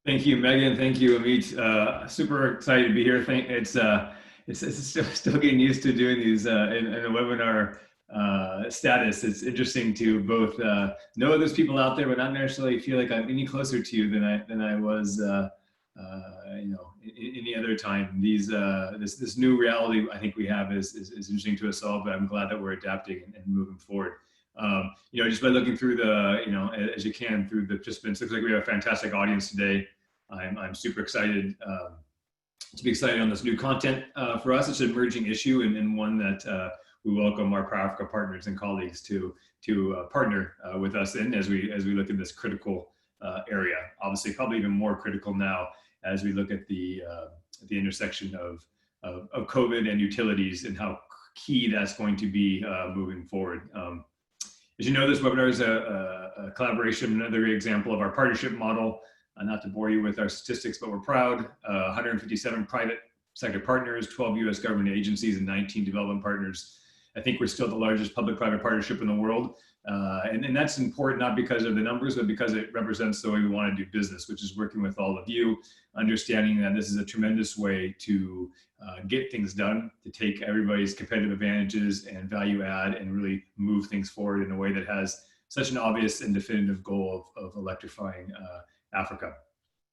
Thank you, Megan. Thank you, Amit. Super excited to be here. It's still getting used to doing these in a webinar status. It's interesting to both know there's people out there, but not necessarily feel like I'm any closer to you than I was, any other time. This new reality I think we have is interesting to us all, but I'm glad that we're adapting and moving forward. Just by looking through as you can through the participants, looks like we have a fantastic audience today. I'm super excited to be excited on this new content for us. It's an emerging issue and one that we welcome our PowerAfrica partners and colleagues to partner with us in as we look at this critical area. Obviously, probably even more critical now as we look at the intersection of COVID and utilities and how key that's going to be moving forward. As you know, this webinar is a collaboration, another example of our partnership model. Not to bore you with our statistics, but we're proud. 157 private sector partners, 12 US government agencies, and 19 development partners. I think we're still the largest public-private partnership in the world. And that's important, not because of the numbers, but because it represents the way we want to do business, which is working with all of you, understanding that this is a tremendous way to get things done, to take everybody's competitive advantages and value add and really move things forward in a way that has such an obvious and definitive goal of electrifying Africa.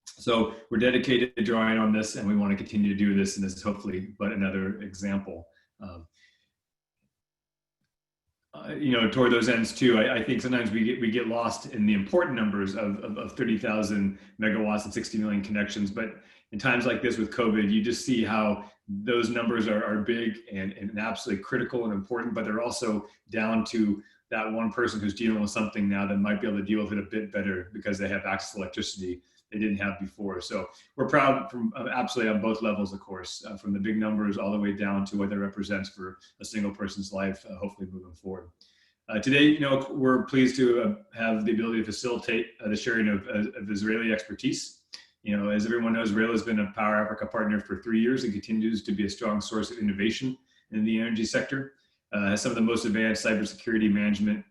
So we're dedicated to drawing on this, and we want to continue to do this, and this is hopefully but another example. Toward those ends too, I think sometimes we get lost in the important numbers of 30,000 megawatts and 60 million connections, but in times like this with COVID, you just see how those numbers are big and absolutely critical and important, but they're also down to that one person who's dealing with something now that might be able to deal with it a bit better because they have access to electricity they didn't have before. So we're proud from absolutely on both levels, of course, from the big numbers all the way down to what that represents for a single person's life, hopefully moving forward. Today, we're pleased to have the ability to facilitate the sharing of Israeli expertise. As everyone knows, Rail has been a PowerAfrica partner for 3 years and continues to be a strong source of innovation in the energy sector. Has some of the most advanced cybersecurity management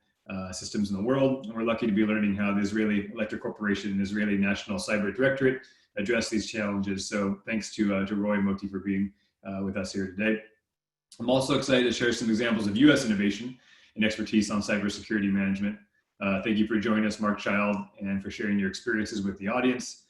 systems in the world. And we're lucky to be learning how the Israeli Electric Corporation and Israeli National Cyber Directorate address these challenges. So thanks to Roy Moti for being with us here today. I'm also excited to share some examples of US innovation and expertise on cybersecurity management. Thank you for joining us, Mark Child, and for sharing your experiences with the audience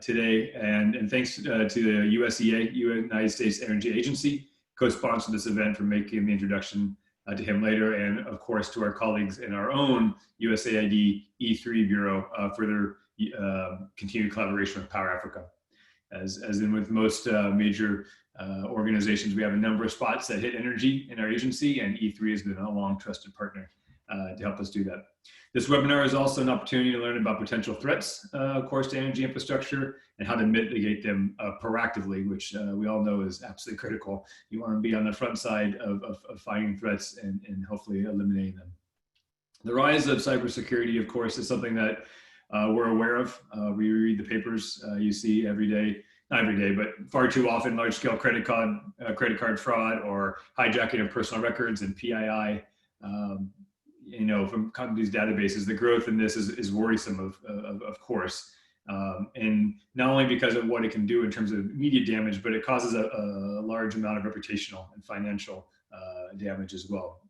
today. And thanks to the USEA, United States Energy Agency, co-sponsored this event, for making the introduction to him later, and of course to our colleagues in our own USAID E3 Bureau for their continued collaboration with PowerAfrica. As in with most major organizations, we have a number of spots that hit energy in our agency, and E3 has been a long trusted partner to help us do that. This webinar is also an opportunity to learn about potential threats, of course, to energy infrastructure and how to mitigate them proactively, which we all know is absolutely critical. You want to be on the front side of fighting threats and hopefully eliminating them. The rise of cybersecurity, of course, is something that we're aware of. We read the papers you see every day. Not every day, but far too often, large-scale credit card fraud or hijacking of personal records and PII. From companies' databases, the growth in this is worrisome, of course, and not only because of what it can do in terms of immediate damage, but it causes a large amount of reputational and financial damage as well.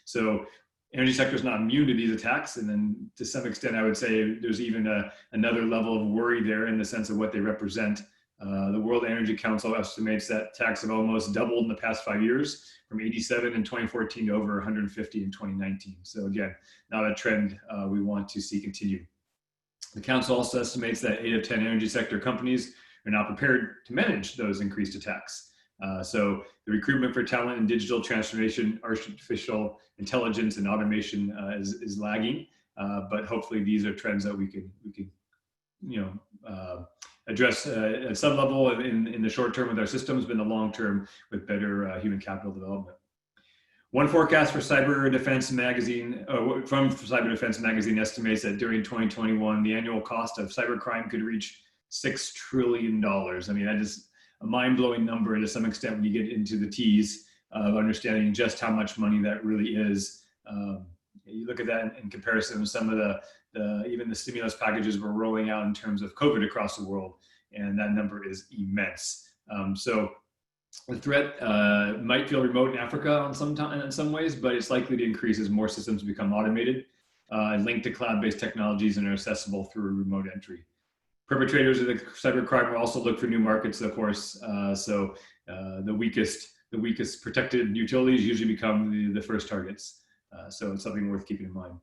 So energy sector is not immune to these attacks, and then to some extent, I would say there's even another level of worry there in the sense of what they represent. The World Energy Council estimates that attacks have almost doubled in the past 5 years, from 87 in 2014 to over 150 in 2019. So again, not a trend we want to see continue. The council also estimates that 8 of 10 energy sector companies are not prepared to manage those increased attacks. So the recruitment for talent in digital transformation, artificial intelligence, and automation is lagging. But hopefully these are trends that we could address at some level in the short term with our systems, but in the long term with better human capital development. One forecast for Cyber Defense Magazine, from Cyber Defense Magazine, estimates that during 2021, the annual cost of cybercrime could reach $6 trillion. I mean, that is a mind-blowing number to some extent when you get into the T's of understanding just how much money that really is. You look at that in comparison with some of even the stimulus packages we're rolling out in terms of COVID across the world, and that number is immense. So the threat might feel remote in Africa in some ways, but it's likely to increase as more systems become automated, linked to cloud-based technologies, and are accessible through remote entry. Perpetrators of the cybercrime will also look for new markets, of course. The weakest protected utilities usually become the first targets. So it's something worth keeping in mind.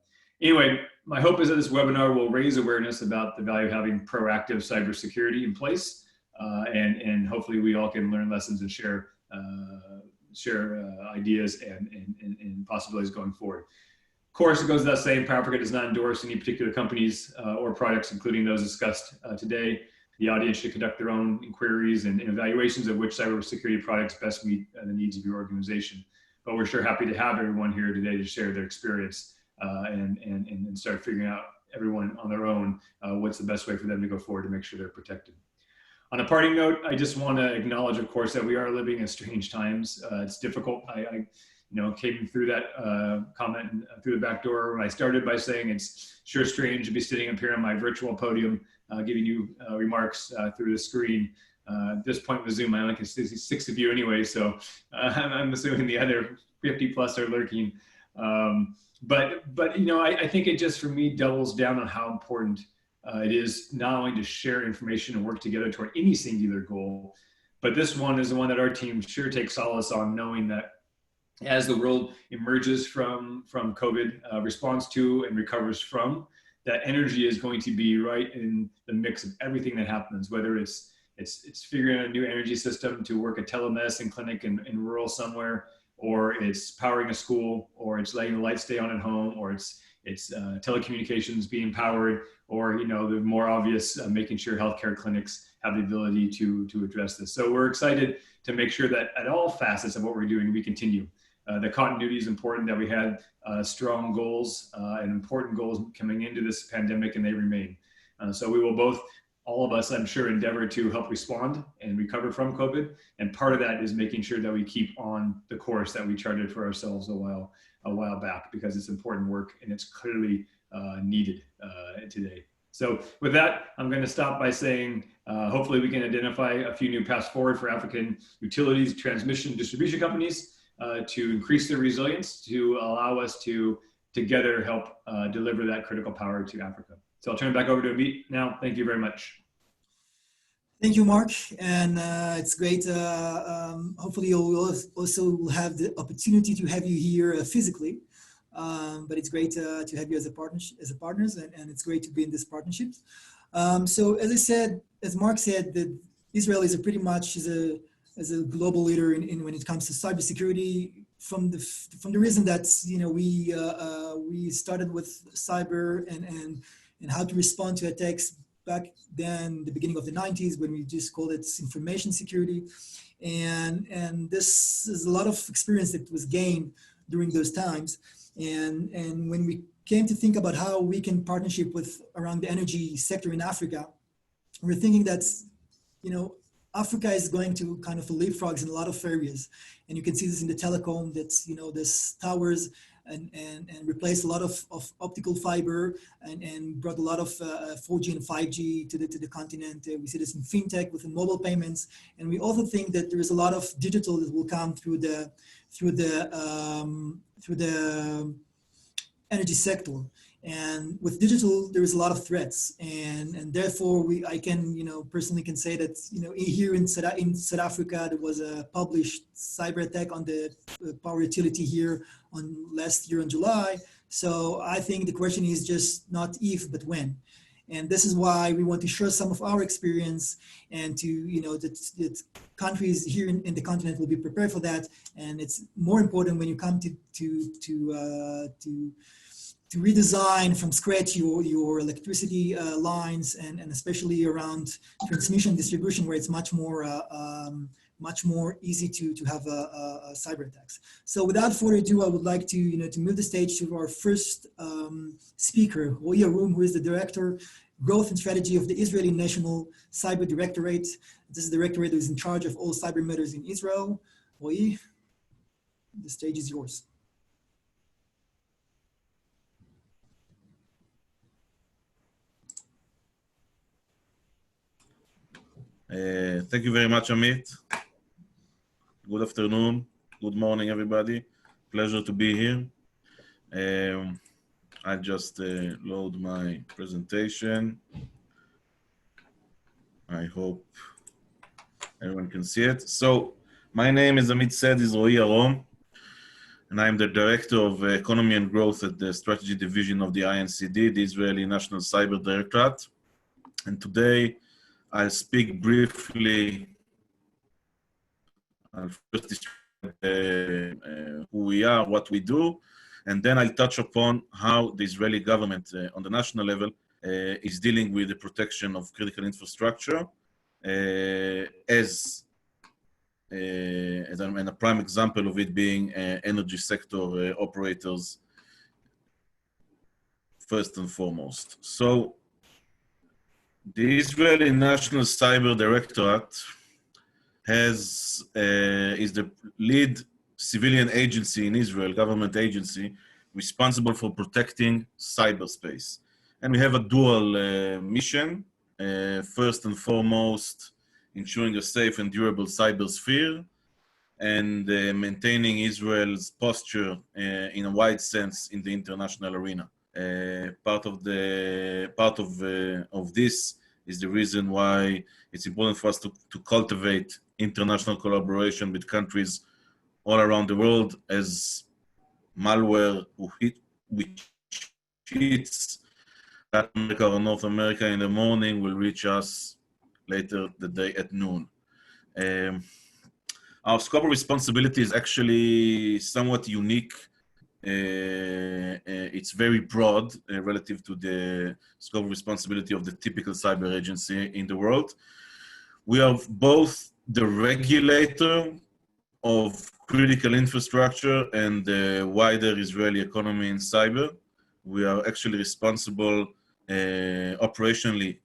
Anyway, my hope is that this webinar will raise awareness about the value of having proactive cybersecurity in place, and hopefully we all can learn lessons and share ideas and possibilities going forward. Of course, it goes without saying, PowerAfrica does not endorse any particular companies or products, including those discussed today. The audience should conduct their own inquiries and evaluations of which cybersecurity products best meet the needs of your organization. But we're sure happy to have everyone here today to share their experience and start figuring out, everyone on their own, what's the best way for them to go forward to make sure they're protected. On a parting note, I just want to acknowledge, of course, that we are living in strange times. It's difficult. I came through that comment through the back door when I started by saying it's sure strange to be sitting up here on my virtual podium giving you remarks through the screen. At this point with Zoom, I only can see 6 of you anyway, so I'm assuming the other 50 plus are lurking. But I think it just, for me, doubles down on how important it is not only to share information and work together toward any singular goal, but this one is the one that our team sure takes solace on, knowing that as the world emerges from COVID, responds to and recovers from, that energy is going to be right in the mix of everything that happens, whether it's figuring out a new energy system to work a telemedicine clinic in rural somewhere, or it's powering a school, or it's letting the lights stay on at home, or it's telecommunications being powered, or the more obvious, making sure healthcare clinics have the ability to address this. So we're excited to make sure that at all facets of what we're doing, we continue. The continuity is important, that we had strong goals and important goals coming into this pandemic, and they remain. So we will both, all of us, I'm sure, endeavor to help respond and recover from COVID. And part of that is making sure that we keep on the course that we charted for ourselves a while back, because it's important work and it's clearly needed today. So with that, I'm going to stop by saying, hopefully we can identify a few new paths forward for African utilities, transmission, distribution companies to increase their resilience, to allow us to together help deliver that critical power to Africa. So I'll turn it back over to Amit now. Thank you very much. Thank you, Mark. And it's great. Hopefully you'll also have the opportunity to have you here physically. But it's great to have you as partners, and it's great to be in this partnership. So as I said, as Mark said, that Israel is pretty much as a global leader in when it comes to cybersecurity, from the reason that we started with cyber and how to respond to attacks back then, the beginning of the 90s, when we just called it information security, and this is a lot of experience that was gained during those times. And when we came to think about how we can partnership with around the energy sector in Africa, we're thinking that, Africa is going to kind of leapfrogs in a lot of areas. And you can see this in the telecom, that's, this towers and replaced a lot of optical fiber and brought a lot of 4G and 5G to the continent. We see this in fintech with the mobile payments. And we also think that there is a lot of digital that will come through the energy sector. And with digital, there is a lot of threats, and therefore I can personally can say that here in South Africa there was a published cyber attack on the power utility here on last year in July. So I think the question is just not if but when, and this is why we want to share some of our experience, and to that countries here in the continent will be prepared for that. And it's more important when you come to redesign from scratch your electricity lines, and especially around transmission distribution, where it's much more easy to have cyber attacks. So without further ado, I would like to move the stage to our first speaker, Roy Arum, who is the Director, Growth and Strategy of the Israeli National Cyber Directorate. This is the directorate that is in charge of all cyber matters in Israel. Roy, the stage is yours. Thank you very much, Amit. Good afternoon. Good morning, everybody. Pleasure to be here. I just load my presentation. I hope everyone can see it. So, my name is Amit Said Izroi Arom, and I'm the Director of Economy and Growth at the Strategy Division of the INCD, the Israeli National Cyber Directorate. And today, I'll speak briefly. I'll first describe who we are, what we do, and then I'll touch upon how the Israeli government on the national level is dealing with the protection of critical infrastructure and a prime example of it being energy sector operators first and foremost. So the Israeli National Cyber Directorate is the lead civilian agency in Israel, government agency, responsible for protecting cyberspace. And we have a dual mission. First and foremost, ensuring a safe and durable cybersphere and maintaining Israel's posture in a wide sense in the international arena. Part of this is the reason why it's important for us to cultivate international collaboration with countries all around the world, as malware which hits Latin America or North America in the morning will reach us later the day at noon. Our scope of responsibility is actually somewhat unique. It's very broad relative to the scope of responsibility of the typical cyber agency in the world. We are both the regulator of critical infrastructure and the wider Israeli economy in cyber. We are actually responsible operationally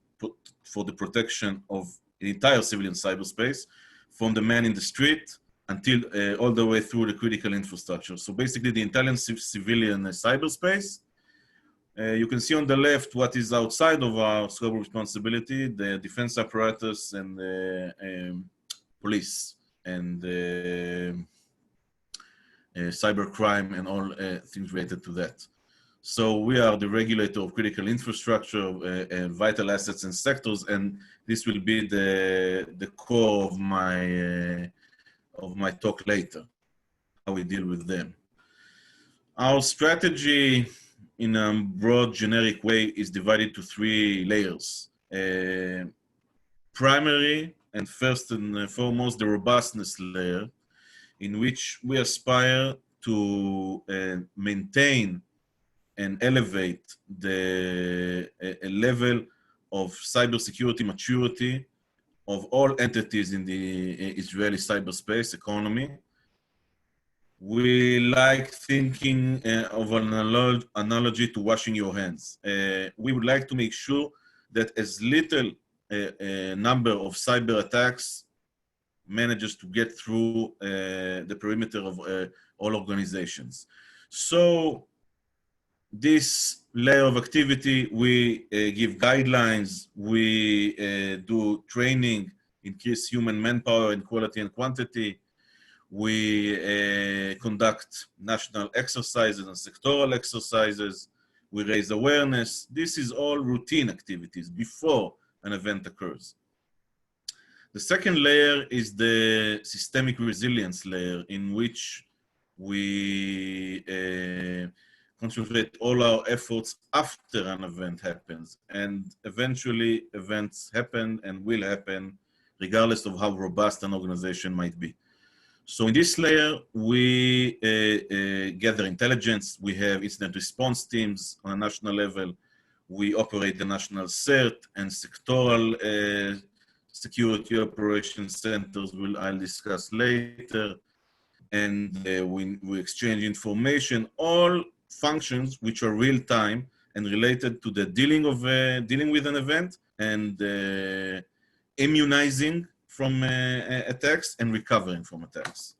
for the protection of the entire civilian cyberspace, from the man in the street until all the way through the critical infrastructure. So basically the entire civilian cyberspace. You can see on the left what is outside of our scope of responsibility, the defense apparatus and the police and cybercrime and all things related to that. So we are the regulator of critical infrastructure, vital assets and sectors, and this will be the core of my talk later, how we deal with them. Our strategy in a broad generic way is divided to three layers. Primary and first and foremost, the robustness layer, in which we aspire to maintain and elevate the level of cybersecurity maturity of all entities in the Israeli cyberspace economy. We like thinking of an analogy to washing your hands. We would like to make sure that as little number of cyber attacks manages to get through the perimeter of all organizations. So this layer of activity, we give guidelines, we do training, increase human manpower in quality and quantity. We conduct national exercises and sectoral exercises. We raise awareness. This is all routine activities before an event occurs. The second layer is the systemic resilience layer, in which we concentrate all our efforts after an event happens. And eventually events happen and will happen regardless of how robust an organization might be. So in this layer, we gather intelligence. We have incident response teams on a national level. We operate the national CERT and sectoral security operations centers, I'll discuss later. And we exchange information, all functions which are real time and related to the dealing with an event and immunizing from attacks and recovering from attacks.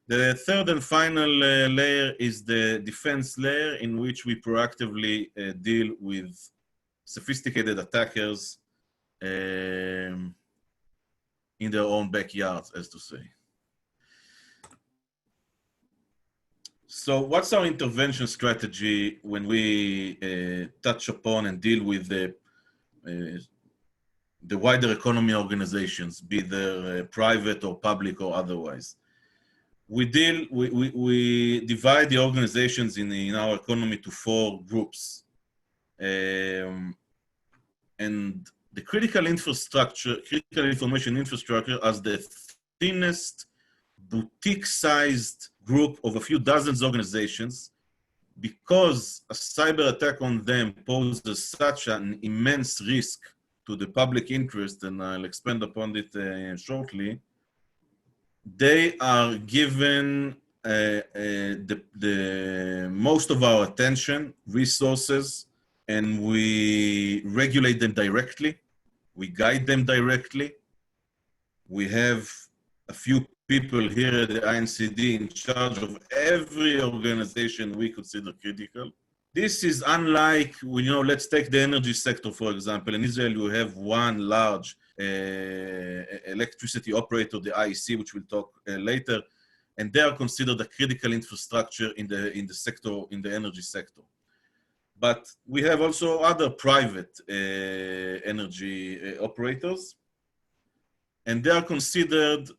The third and final layer is the defense layer, in which we proactively deal with sophisticated attackers in their own backyards, as to say. So what's our intervention strategy when we touch upon and deal with the wider economy organizations, be they private or public or otherwise? We divide the organizations in our economy to 4 groups. And the critical information infrastructure as the thinnest, boutique-sized group of a few dozens organizations, because a cyber attack on them poses such an immense risk to the public interest, and I'll expand upon it shortly. They are given the most of our attention, resources, and we regulate them directly. We guide them directly. We have a few people here at the INCD in charge of every organization we consider critical. This is unlike, let's take the energy sector, for example. In Israel, you have one large electricity operator, the IEC, which we'll talk later, and they are considered a critical infrastructure in the sector, in the energy sector. But we have also other private energy operators, and they are considered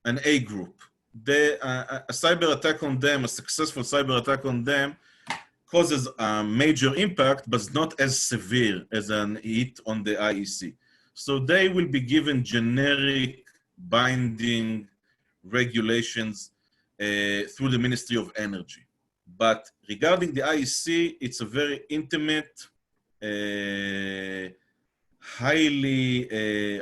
an A group. A cyber attack on them, a successful cyber attack on them, causes a major impact, but it's not as severe as an hit on the IEC. So they will be given generic binding regulations through the Ministry of Energy. But regarding the IEC, it's a very intimate, highly,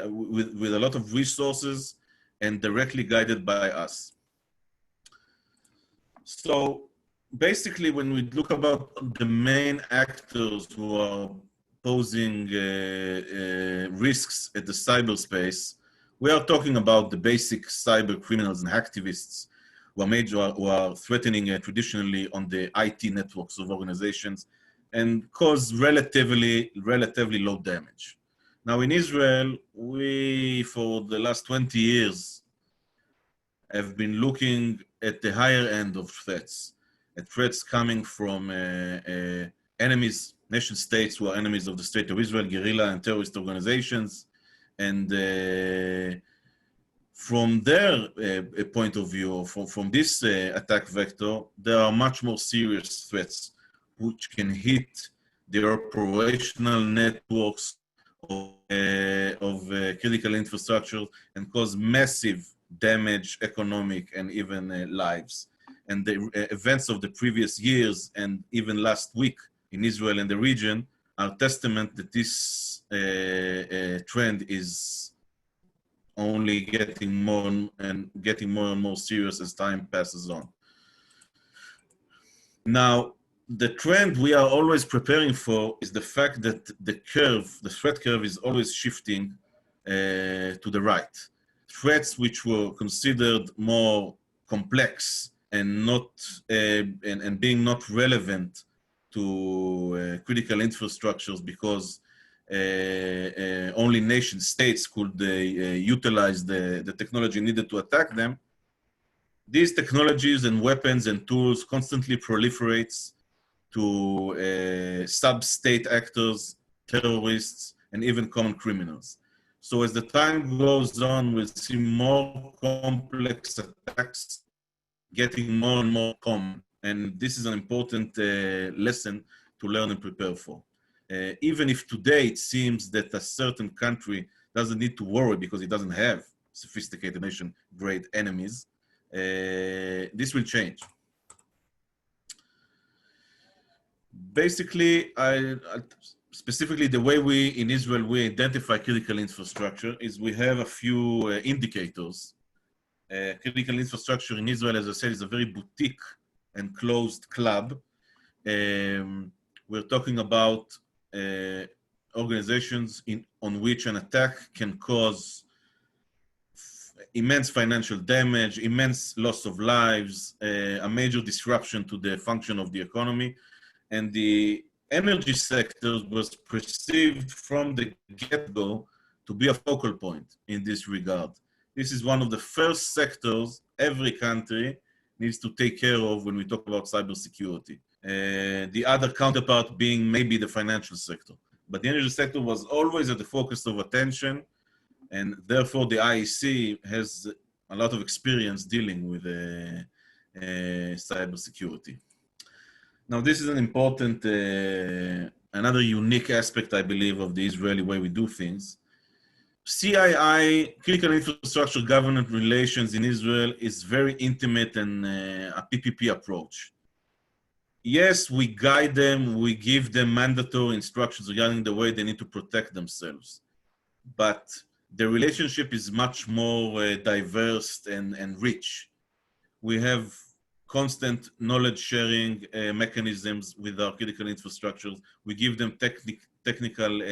with a lot of resources and directly guided by us. So basically, when we look about the main actors who are posing risks at the cyberspace, we are talking about the basic cyber criminals and hacktivists who are threatening traditionally on the IT networks of organizations and cause relatively low damage. Now in Israel, we, for the last 20 years, have been looking at the higher end of threats, at threats coming from enemies, nation states who are enemies of the state of Israel, guerrilla and terrorist organizations. And from their point of view, from this attack vector, there are much more serious threats which can hit the operational networks of critical infrastructure and cause massive damage, economic and even lives. And the events of the previous years and even last week in Israel and the region are testament that this trend is only getting more and more serious as time passes on. Now, the trend we are always preparing for is the fact that the threat curve is always shifting to the right. Threats which were considered more complex and not and being not relevant to critical infrastructures because only nation states could utilize the technology needed to attack them. These technologies and weapons and tools constantly proliferates to sub-state actors, terrorists, and even common criminals. So as the time goes on, we'll see more complex attacks getting more and more common. And this is an important lesson to learn and prepare for. Even if today it seems that a certain country doesn't need to worry because it doesn't have sophisticated nation-grade enemies, this will change. Basically, specifically the way we in Israel we identify critical infrastructure is we have a few indicators. Critical infrastructure in Israel, as I said, is a very boutique and closed club. We're talking about organizations on which an attack can cause immense financial damage, immense loss of lives, a major disruption to the function of the economy. And the energy sector was perceived from the get-go to be a focal point in this regard. This is one of the first sectors every country needs to take care of when we talk about cybersecurity. The other counterpart being maybe the financial sector. But the energy sector was always at the focus of attention, and therefore the IEC has a lot of experience dealing with cybersecurity. Now, this is an important, another unique aspect, I believe, of the Israeli way we do things. CII, Critical Infrastructure Government Relations in Israel, is very intimate and a PPP approach. Yes, we guide them, we give them mandatory instructions regarding the way they need to protect themselves. But the relationship is much more diverse and rich. We have constant knowledge sharing mechanisms with our critical infrastructures. We give them technical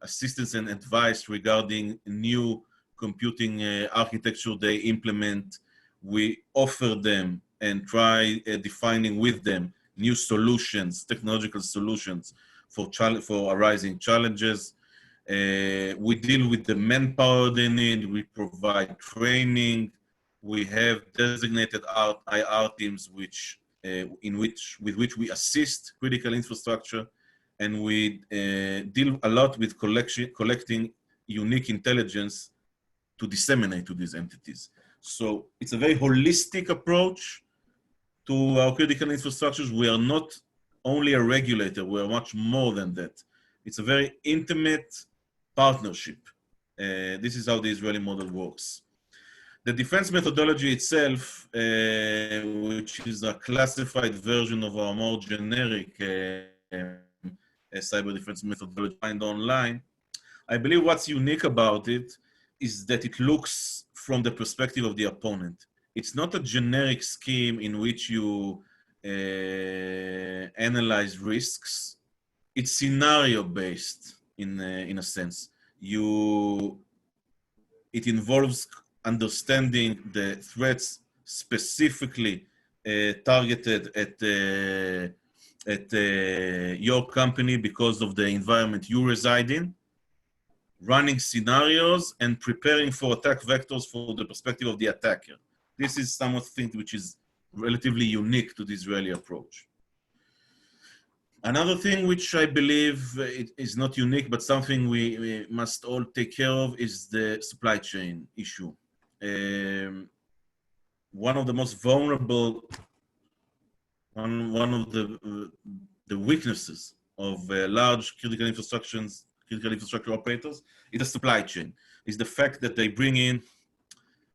assistance and advice regarding new computing architecture they implement. We offer them and try defining with them new solutions, technological solutions for arising challenges. We deal with the manpower they need. We provide training. We have designated IR teams with which we assist critical infrastructure, and we deal a lot with collecting unique intelligence to disseminate to these entities. So it's a very holistic approach to our critical infrastructures. We are not only a regulator, we are much more than that. It's a very intimate partnership. This is how the Israeli model works. The defense methodology itself, which is a classified version of our more generic cyber defense methodology find online, I believe what's unique about it is that it looks from the perspective of the opponent. It's not a generic scheme in which you analyze risks. It's scenario-based in a sense. It involves understanding the threats specifically targeted at your company because of the environment you reside in, running scenarios and preparing for attack vectors for the perspective of the attacker. This is something which is relatively unique to the Israeli approach. Another thing which I believe is not unique, but something we must all take care of is the supply chain issue. One of the most vulnerable, one of the weaknesses of large critical infrastructure operators is the supply chain. Is the fact that they bring in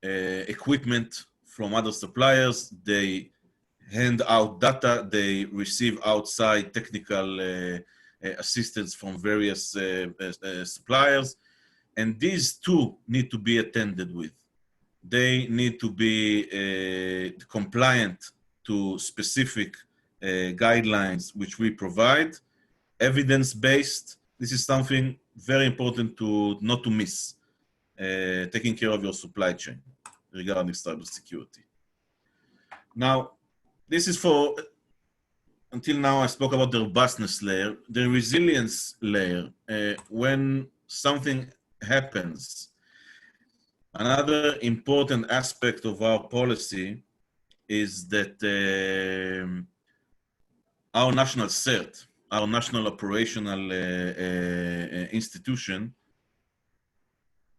equipment from other suppliers, they hand out data, they receive outside technical assistance from various suppliers, and these too need to be attended with. They need to be compliant to specific guidelines which we provide, evidence-based. This is something very important not to miss, taking care of your supply chain regarding cybersecurity. Now, this is until now I spoke about the robustness layer, the resilience layer. When something happens, another important aspect of our policy is that our national CERT, our national operational institution,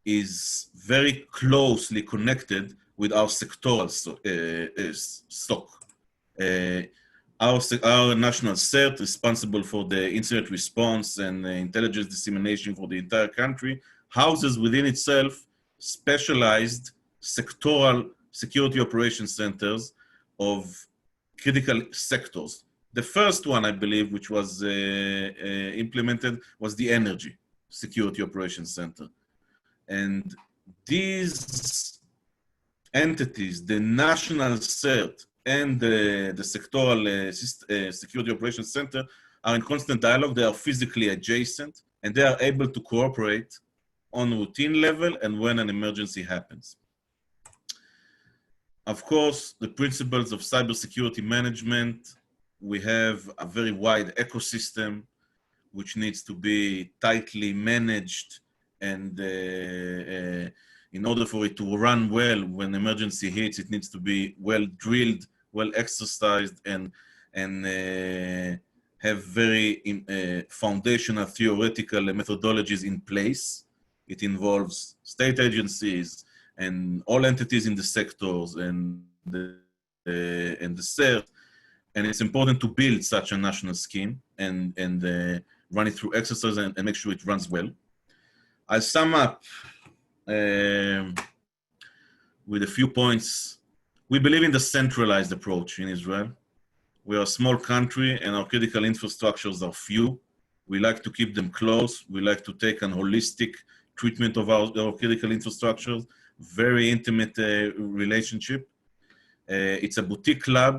is very closely connected with our sectoral stock. Our national CERT, responsible for the incident response and intelligence dissemination for the entire country, houses within itself specialized sectoral security operations centers of critical sectors. The first one, I believe, which was implemented was the Energy Security Operations Center. And these entities, the national CERT and the sectoral security operations center, are in constant dialogue. They are physically adjacent, and they are able to cooperate on routine level and when an emergency happens. Of course, the principles of cybersecurity management, we have a very wide ecosystem which needs to be tightly managed and in order for it to run well when emergency hits, it needs to be well drilled, well exercised, and have very foundational theoretical methodologies in place. It involves state agencies and all entities in the sectors and the CERT. And it's important to build such a national scheme and run it through exercise and make sure it runs well. I'll sum up with a few points. We believe in the centralized approach in Israel. We are a small country and our critical infrastructures are few. We like to keep them close. We like to take an holistic treatment of our critical infrastructures, very intimate relationship. It's a boutique lab.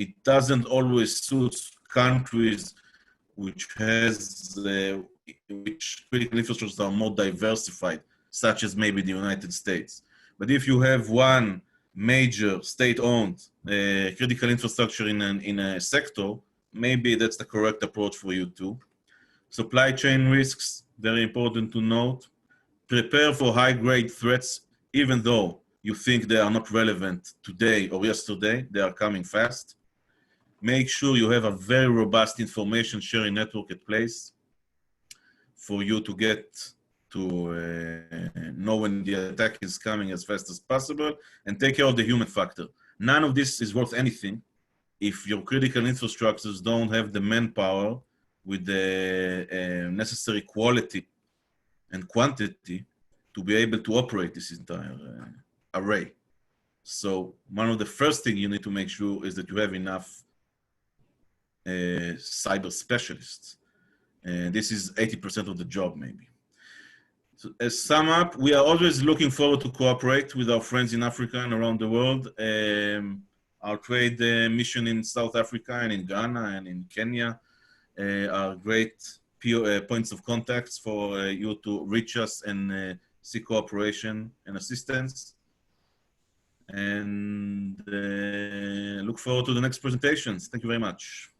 It doesn't always suit countries which critical infrastructures are more diversified, such as maybe the United States. But if you have one major state-owned critical infrastructure in a sector, maybe that's the correct approach for you too. Supply chain risks, very important to note. Prepare for high-grade threats, even though you think they are not relevant today or yesterday, they are coming fast. Make sure you have a very robust information sharing network at place for you to get to know when the attack is coming as fast as possible, and take care of the human factor. None of this is worth anything if your critical infrastructures don't have the manpower with the necessary quality and quantity to be able to operate this entire array. So one of the first things you need to make sure is that you have enough cyber specialists. This is 80% of the job, maybe. So as sum up, we are always looking forward to cooperate with our friends in Africa and around the world. Our trade mission in South Africa and in Ghana and in Kenya are great points of contacts for you to reach us and seek cooperation and assistance. And look forward to the next presentations. Thank you very much.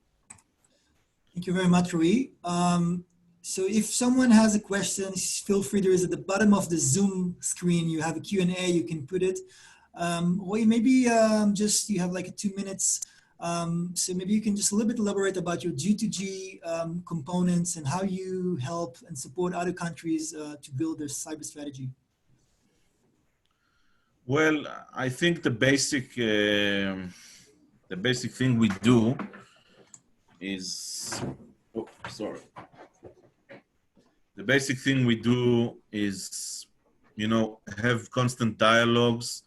Thank you very much, Rui. So if someone has a question, feel free. There is at the bottom of the Zoom screen, you have a Q&A, you can put it. Or maybe you have like 2 minutes. So maybe you can just a little bit elaborate about your G2G components and how you help and support other countries to build their cyber strategy. Well, I think the basic thing we do is, the basic thing we do is, have constant dialogues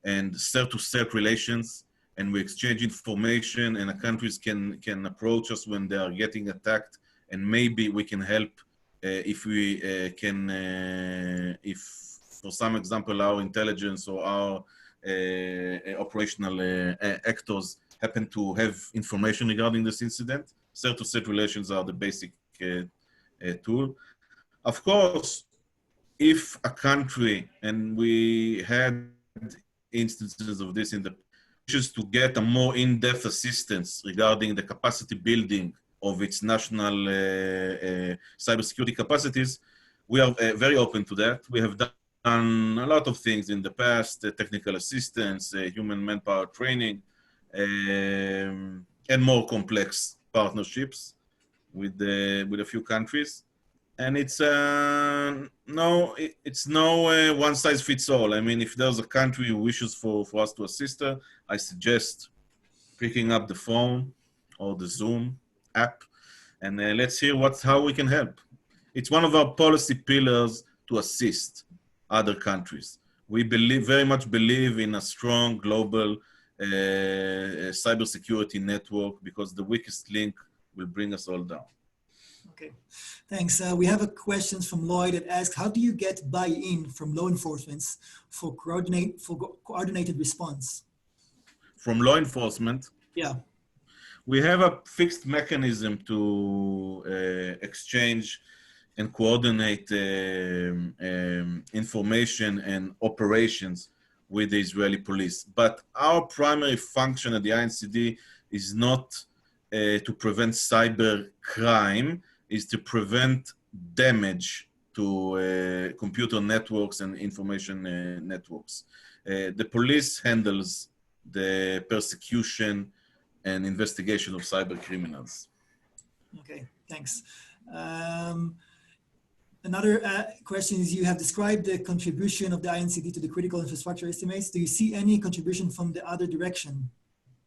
and CERT-to-CERT relations, and we exchange information, and the countries can approach us when they are getting attacked, and maybe we can help if we if, for some example, our intelligence or our operational actors happen to have information regarding this incident. CERT-to-CERT relations are the basic tool. Of course, if a country, and we had instances of this in the wishes to get a more in-depth assistance regarding the capacity building of its national cybersecurity capacities, we are very open to that. We have done a lot of things in the past, technical assistance, human manpower training, and more complex partnerships with a few countries. And it's no one size fits all. I mean, if there's a country who wishes for us to assist her, I suggest picking up the phone or the Zoom app, and let's hear how we can help. It's one of our policy pillars to assist other countries. We very much believe in a strong global cybersecurity network, because the weakest link will bring us all down. Okay, thanks. We have a question from Lloyd that asks, how do you get buy-in from law enforcement for coordinated response? From law enforcement? Yeah. We have a fixed mechanism to exchange and coordinate information and operations with the Israeli police. But our primary function at the INCD is not to prevent cyber crime, is to prevent damage to computer networks and information networks. The police handles the persecution and investigation of cyber criminals. Okay, thanks. Another question is, you have described the contribution of the INCD to the critical infrastructure estimates. Do you see any contribution from the other direction,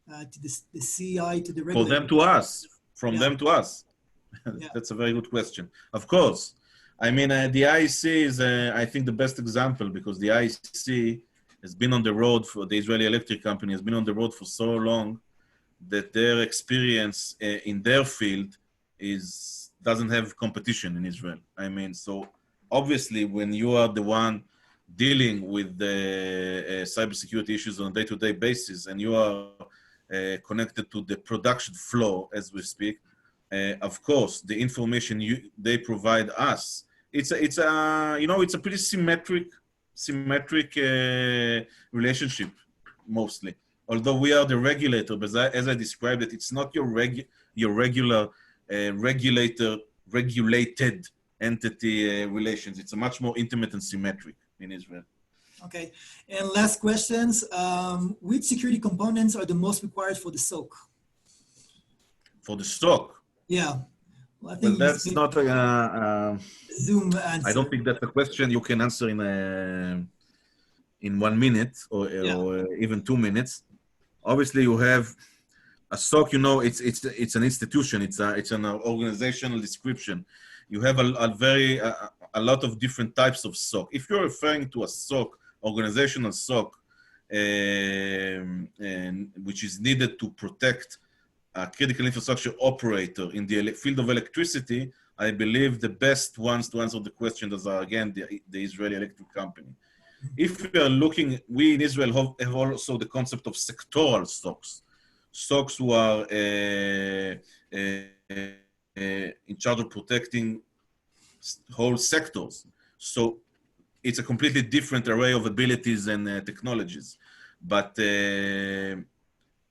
to the CI, to the regulator? For them to us, from Yeah. them to us. Yeah. That's a very good question. Of course. I mean, the IEC is, I think, the best example, because the IEC has been on the road for the Israeli electric company, has been on the road for so long that their experience in their field doesn't have competition in Israel. I mean, so obviously when you are the one dealing with the cybersecurity issues on a day-to-day basis, and you are connected to the production flow as we speak, of course, the information they provide us, it's a pretty symmetric relationship mostly. Although we are the regulator, but as I described it, it's not your regular regulated entity relations. It's a much more intimate and symmetric in Israel. Okay, and last questions. Which security components are the most required for the SOC? For the SOC? Yeah. Well, I think that's not Zoom answer. I don't think that's a question you can answer in 1 minute or even 2 minutes. Obviously, you have a SOC. It's an institution. It's an organizational description. You have a lot of different types of SOC. If you're referring to a SOC, organizational SOC, which is needed to protect a critical infrastructure operator in the field of electricity, I believe the best ones to answer the question are, again, the Israeli electric company. If we are looking, we in Israel have also the concept of sectoral SOCs. SOCs who are in charge of protecting whole sectors. So it's a completely different array of abilities and technologies. But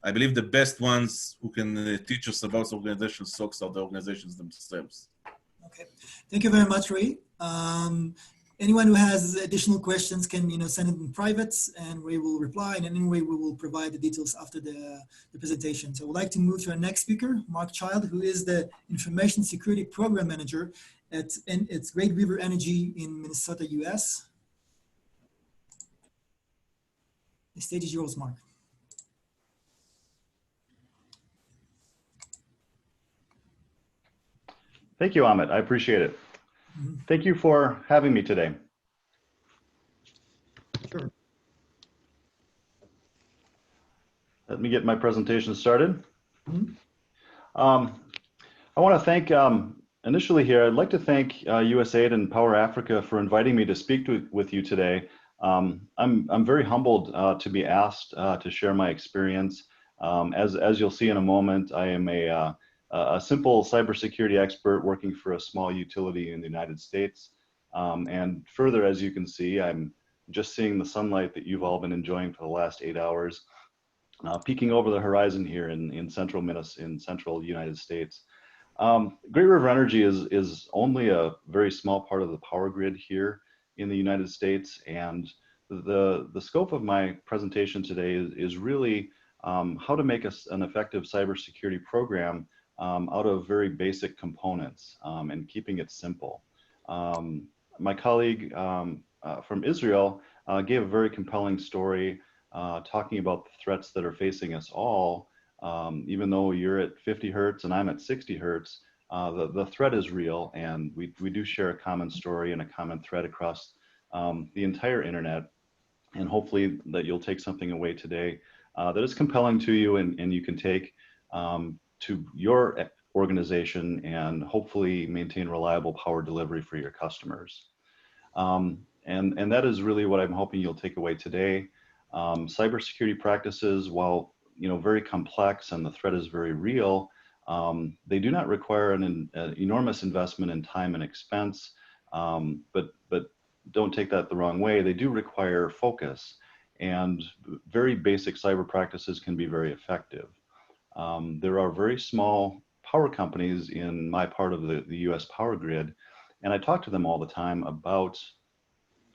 I believe the best ones who can teach us about organizational SOCs are the organizations themselves. Okay, thank you very much, Ray. Anyone who has additional questions can send it in private, and we will reply. And anyway, we will provide the details after the presentation. So I would like to move to our next speaker, Mark Child, who is the Information Security Program Manager at Great River Energy in Minnesota, US. The stage is yours, Mark. Thank you, Amit. I appreciate it. Thank you for having me today. Sure. Let me get my presentation started. I want to thank, initially here, I'd like to thank USAID and Power Africa for inviting me to speak with you today. I'm very humbled to be asked to share my experience. As you'll see in a moment, I am a simple cybersecurity expert working for a small utility in the United States. And further, as you can see, I'm just seeing the sunlight that you've all been enjoying for the last 8 hours, peeking over the horizon here in central United States. Great River Energy is only a very small part of the power grid here in the United States. And the scope of my presentation today is really how to make an effective cybersecurity program out of very basic components and keeping it simple. My colleague from Israel gave a very compelling story talking about the threats that are facing us all. Even though you're at 50 hertz and I'm at 60 hertz, the threat is real, and we do share a common story and a common thread across the entire internet. And hopefully that you'll take something away today that is compelling to you and you can take to your organization and hopefully maintain reliable power delivery for your customers. And that is really what I'm hoping you'll take away today. Cybersecurity practices, while very complex and the threat is very real, they do not require an enormous investment in time and expense, but don't take that the wrong way. They do require focus, and very basic cyber practices can be very effective. There are very small power companies in my part of the US power grid, And I talk to them all the time about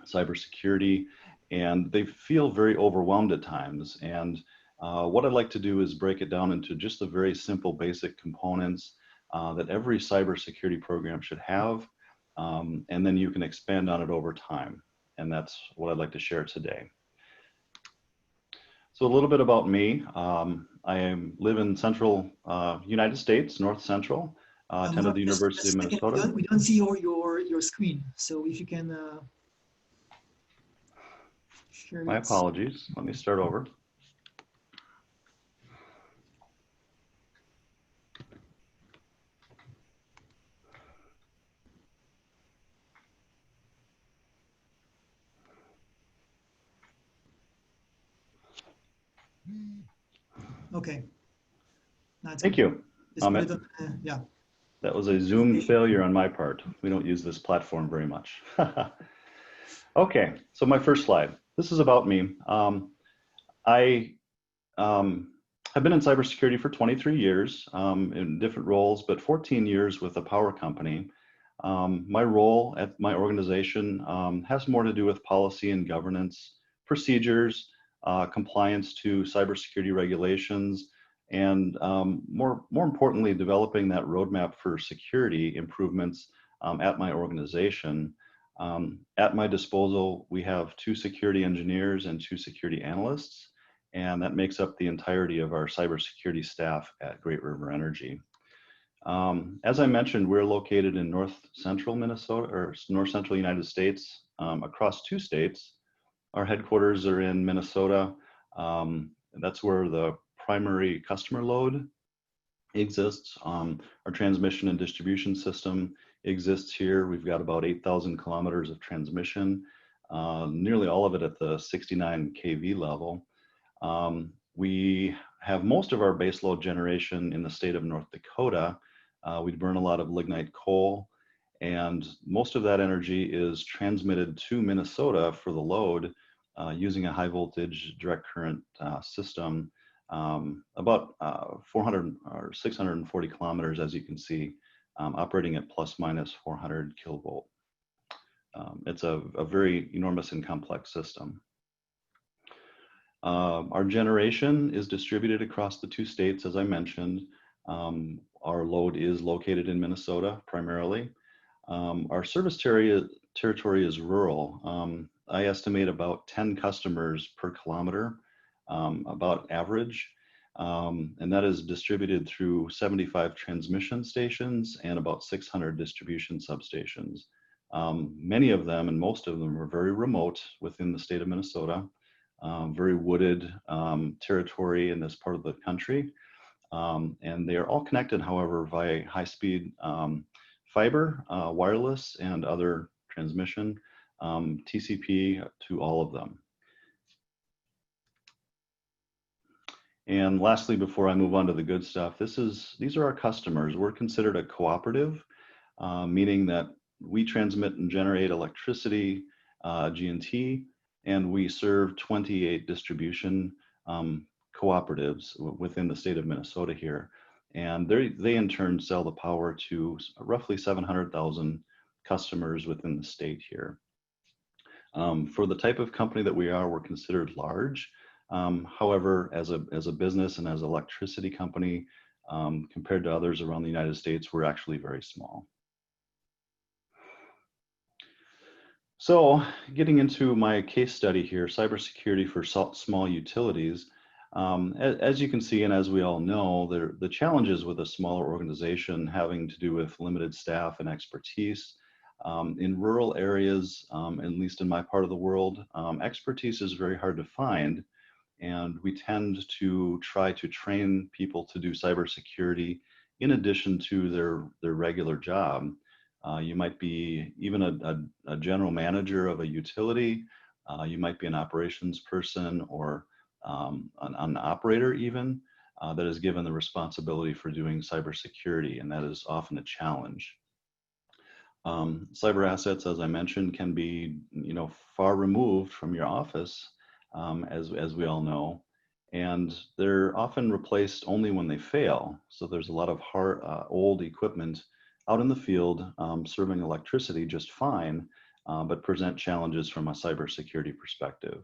cybersecurity, and they feel very overwhelmed at times. And what I'd like to do is break it down into just the very simple basic components that every cybersecurity program should have, and then you can expand on it over time. And that's what I'd like to share today. So a little bit about me. I live in central United States, North Central. Attended Mark, the just a University of second. Minnesota. We don't see your screen. So if you can share My it. apologies. Let me start over. Okay. That's Thank good. you. Just put it on, yeah. That was a Zoom failure on my part. We don't use this platform very much. Okay, so my first slide. This is about me. I have been in cybersecurity for 23 years in different roles, but 14 years with a power company. My role at my organization has more to do with policy and governance, procedures, compliance to cybersecurity regulations, and more importantly, developing that roadmap for security improvements at my organization. At my disposal, we have 2 security engineers and 2 security analysts, and that makes up the entirety of our cybersecurity staff at Great River Energy. As I mentioned, we're located in north central Minnesota, or north central United States, across 2 states. Our headquarters are in Minnesota. That's where the primary customer load exists. Our transmission and distribution system exists here. We've got about 8,000 kilometers of transmission, nearly all of it at the 69 kV level. We have most of our baseload generation in the state of North Dakota. We burn a lot of lignite coal, and most of that energy is transmitted to Minnesota for the load using a high voltage direct current system, about 400 or 640 kilometers, as you can see, operating at plus minus 400 kilovolt. It's a very enormous and complex system. Our generation is distributed across the 2 states, as I mentioned. Our load is located in Minnesota primarily. Our service territory is rural. I estimate about 10 customers per kilometer, about average. And that is distributed through 75 transmission stations and about 600 distribution substations. Many of them, and most of them, are very remote within the state of Minnesota. Very wooded territory in this part of the country. And they are all connected, however, via high-speed fiber, wireless, and other transmission, TCP to all of them. And lastly, before I move on to the good stuff, these are our customers. We're considered a cooperative, meaning that we transmit and generate electricity, G&T, and we serve 28 distribution cooperatives within the state of Minnesota here. And they in turn sell the power to roughly 700,000 customers within the state here. For the type of company that we are, we're considered large. However, as a business and as an electricity company, compared to others around the United States, we're actually very small. So getting into my case study here, cybersecurity for small utilities. As you can see, and as we all know, the challenges with a smaller organization having to do with limited staff and expertise. In rural areas, at least in my part of the world, expertise is very hard to find. And we tend to try to train people to do cybersecurity in addition to their regular job. You might be even a general manager of a utility. You might be an operations person or an operator even that is given the responsibility for doing cybersecurity, and that is often a challenge. Cyber assets, as I mentioned, can be far removed from your office, as we all know, and they're often replaced only when they fail. So there's a lot of old equipment out in the field serving electricity just fine, but present challenges from a cybersecurity perspective.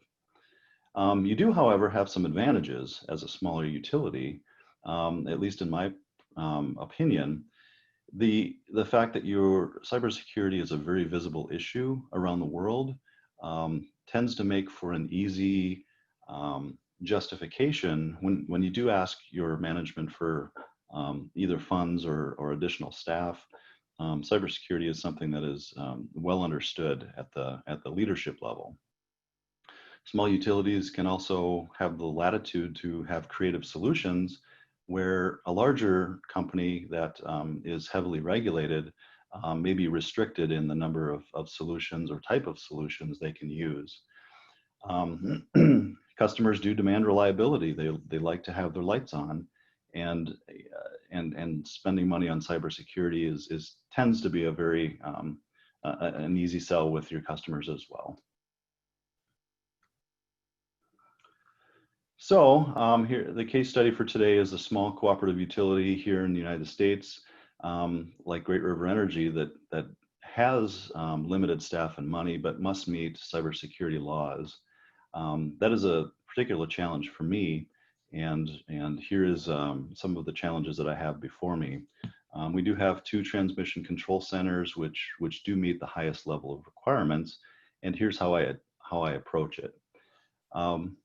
You do, however, have some advantages as a smaller utility, at least in my opinion. The fact that your cybersecurity is a very visible issue around the world tends to make for an easy justification when you do ask your management for either funds or additional staff. Cybersecurity is something that is well understood at the leadership level. Small utilities can also have the latitude to have creative solutions where a larger company that is heavily regulated may be restricted in the number of solutions or type of solutions they can use. Customers do demand reliability. They like to have their lights on, and spending money on cybersecurity tends to be a very an easy sell with your customers as well. So here, the case study for today is a small cooperative utility here in the United States, like Great River Energy, that has limited staff and money, but must meet cybersecurity laws. That is a particular challenge for me, and here is some of the challenges that I have before me. We do have 2 transmission control centers which do meet the highest level of requirements, and here's how I approach it.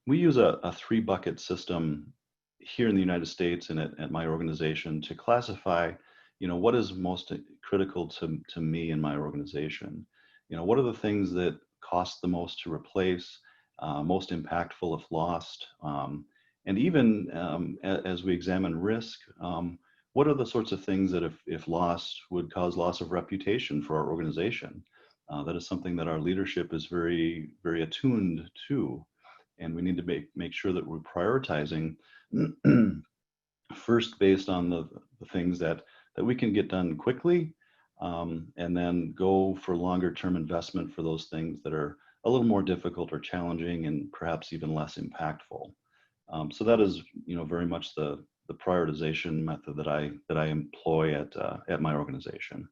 We use a 3-bucket system here in the United States and at my organization to classify, what is most critical to me and my organization. What are the things that cost the most to replace, most impactful if lost, and even as we examine risk, what are the sorts of things that if lost would cause loss of reputation for our organization? That is something that our leadership is very, very attuned to. And we need to make sure that we're prioritizing first based on the things that we can get done quickly, and then go for longer term investment for those things that are a little more difficult or challenging and perhaps even less impactful. So that is, very much the prioritization method that I employ at my organization.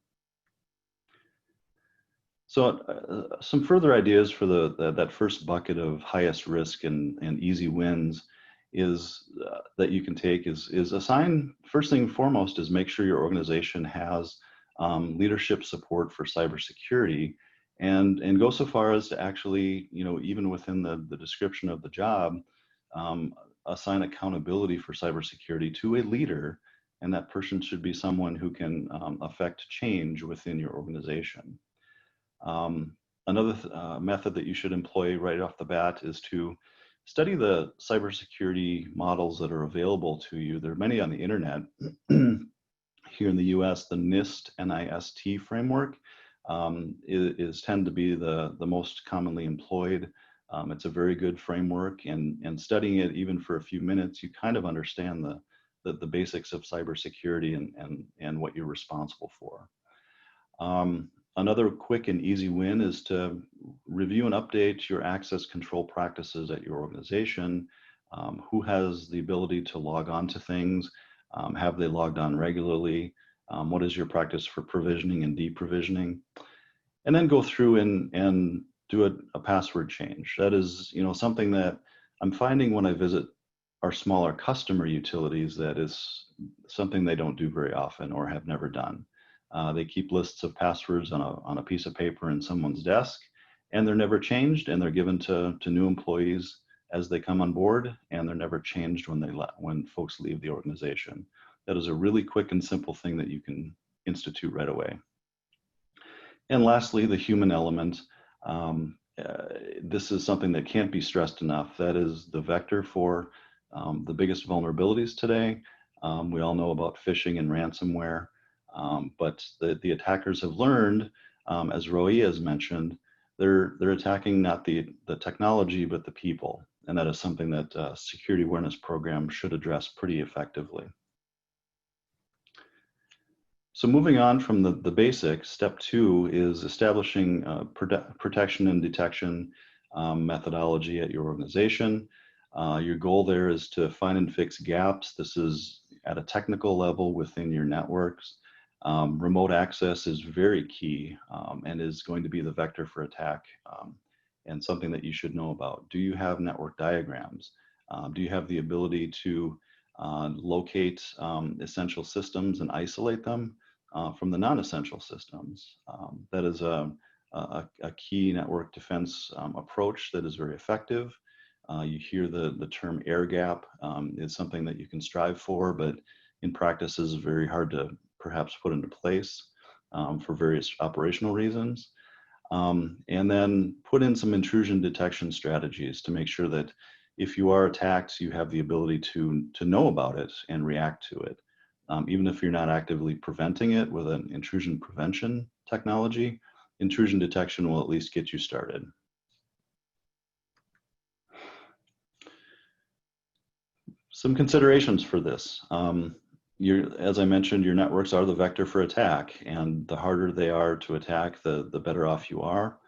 So some further ideas for that first bucket of highest risk and easy wins is that you can take is assign, first thing foremost is make sure your organization has leadership support for cybersecurity, and go so far as to actually, even within the description of the job, assign accountability for cybersecurity to a leader, and that person should be someone who can affect change within your organization. Another method that you should employ right off the bat is to study the cybersecurity models that are available to you. There are many on the internet. Here in the US, the NIST framework tend to be the most commonly employed. It's a very good framework, and studying it even for a few minutes, you kind of understand the basics of cybersecurity and what you're responsible for. Another quick and easy win is to review and update your access control practices at your organization. Who has the ability to log on to things? Have they logged on regularly? What is your practice for provisioning and deprovisioning? And then go through and do a password change. That is, something that I'm finding when I visit our smaller customer utilities, that is something they don't do very often or have never done. They keep lists of passwords on a piece of paper in someone's desk, and they're never changed, and they're given to new employees as they come on board, and they're never changed when folks leave the organization. That is a really quick and simple thing that you can institute right away. And lastly, the human element. This is something that can't be stressed enough. That is the vector for the biggest vulnerabilities today. We all know about phishing and ransomware. But the attackers have learned, as Roy has mentioned, they're attacking not the technology, but the people. And that is something that security awareness program should address pretty effectively. So moving on from the basics, step 2 is establishing protection and detection methodology at your organization. Your goal there is to find and fix gaps. This is at a technical level within your networks. Remote access is very key and is going to be the vector for attack, and something that you should know about. Do you have network diagrams? Do you have the ability to locate essential systems and isolate them from the non-essential systems? That is a key network defense approach that is very effective. You hear the term air gap is something that you can strive for, but in practice is very hard to perhaps put into place for various operational reasons. And then put in some intrusion detection strategies to make sure that if you are attacked, you have the ability to know about it and react to it. Even if you're not actively preventing it with an intrusion prevention technology, intrusion detection will at least get you started. Some considerations for this. As I mentioned, your networks are the vector for attack, and the harder they are to attack, the better off you are.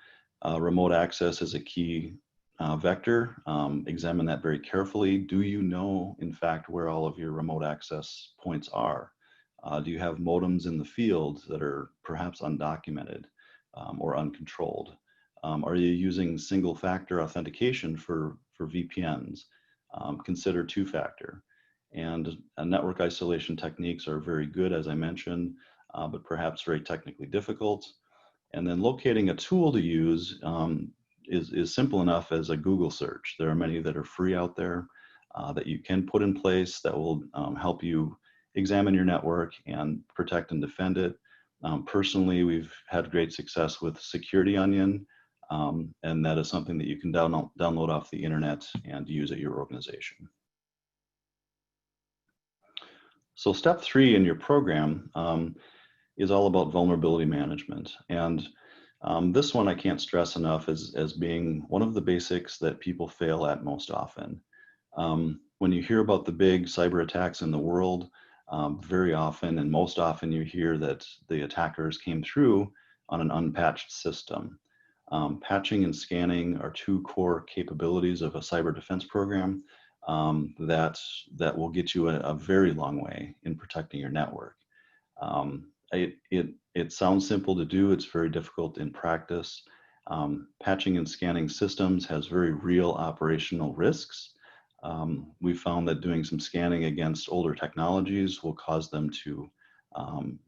Remote access is a key vector. Examine that very carefully. Do you know, in fact, where all of your remote access points are? Do you have modems in the field that are perhaps undocumented or uncontrolled? Are you using single factor authentication for VPNs? Consider two-factor. And network isolation techniques are very good, as I mentioned, but perhaps very technically difficult. And then locating a tool to use is simple enough as a Google search. There are many that are free out there that you can put in place that will help you examine your network and protect and defend it. Personally, we've had great success with Security Onion, and that is something that you can download off the internet and use at your organization. So step 3 in your program is all about vulnerability management. And this one I can't stress enough as being one of the basics that people fail at most often. When you hear about the big cyber attacks in the world, very often and most often you hear that the attackers came through on an unpatched system. Patching and scanning are 2 core capabilities of a cyber defense program that will get you a very long way in protecting your network. It sounds simple to do, it's very difficult in practice. Patching and scanning systems has very real operational risks. We found that doing some scanning against older technologies will cause them to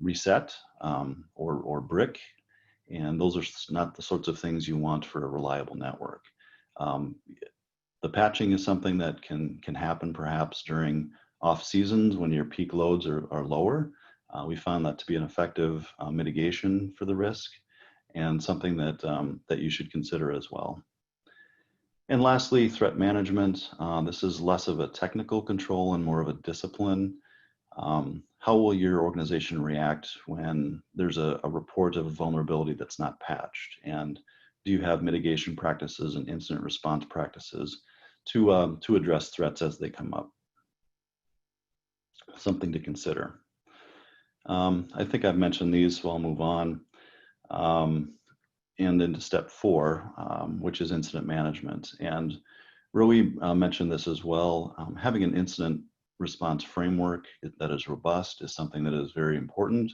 reset or brick, and those are not the sorts of things you want for a reliable network. The patching is something that can happen perhaps during off seasons when your peak loads are lower. We found that to be an effective mitigation for the risk and something that you should consider as well. And lastly, threat management. This is less of a technical control and more of a discipline. How will your organization react when there's a report of a vulnerability that's not patched? And do you have mitigation practices and incident response practices to address threats as they come up? Something to consider. I think I've mentioned these, so I'll move on. And into step 4, which is incident management. And Roe mentioned this as well. Having an incident response framework that is robust is something that is very important.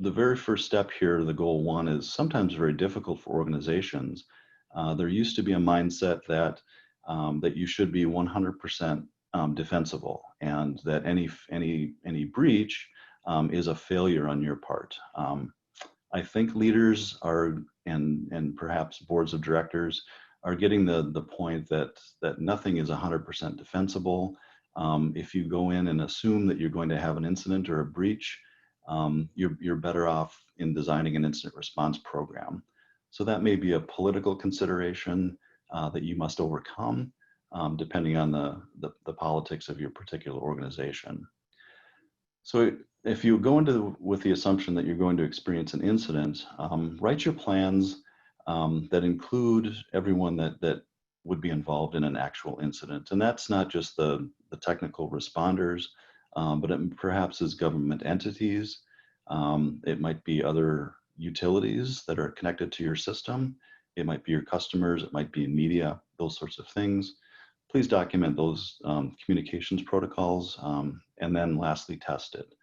The very first step here, the goal 1, is sometimes very difficult for organizations. There used to be a mindset that you should be 100% defensible, and that any breach is a failure on your part. I think leaders are, and perhaps boards of directors are getting the point that nothing is 100% defensible. If you go in and assume that you're going to have an incident or a breach, you're better off in designing an incident response program. So that may be a political consideration that you must overcome, depending on the politics of your particular organization. So if you go into with the assumption that you're going to experience an incident, write your plans that include everyone that would be involved in an actual incident. And that's not just the technical responders, but it perhaps is government entities. It might be other utilities that are connected to your system. It might be your customers, it might be media, those sorts of things. Please document those communications protocols, and then lastly, test it.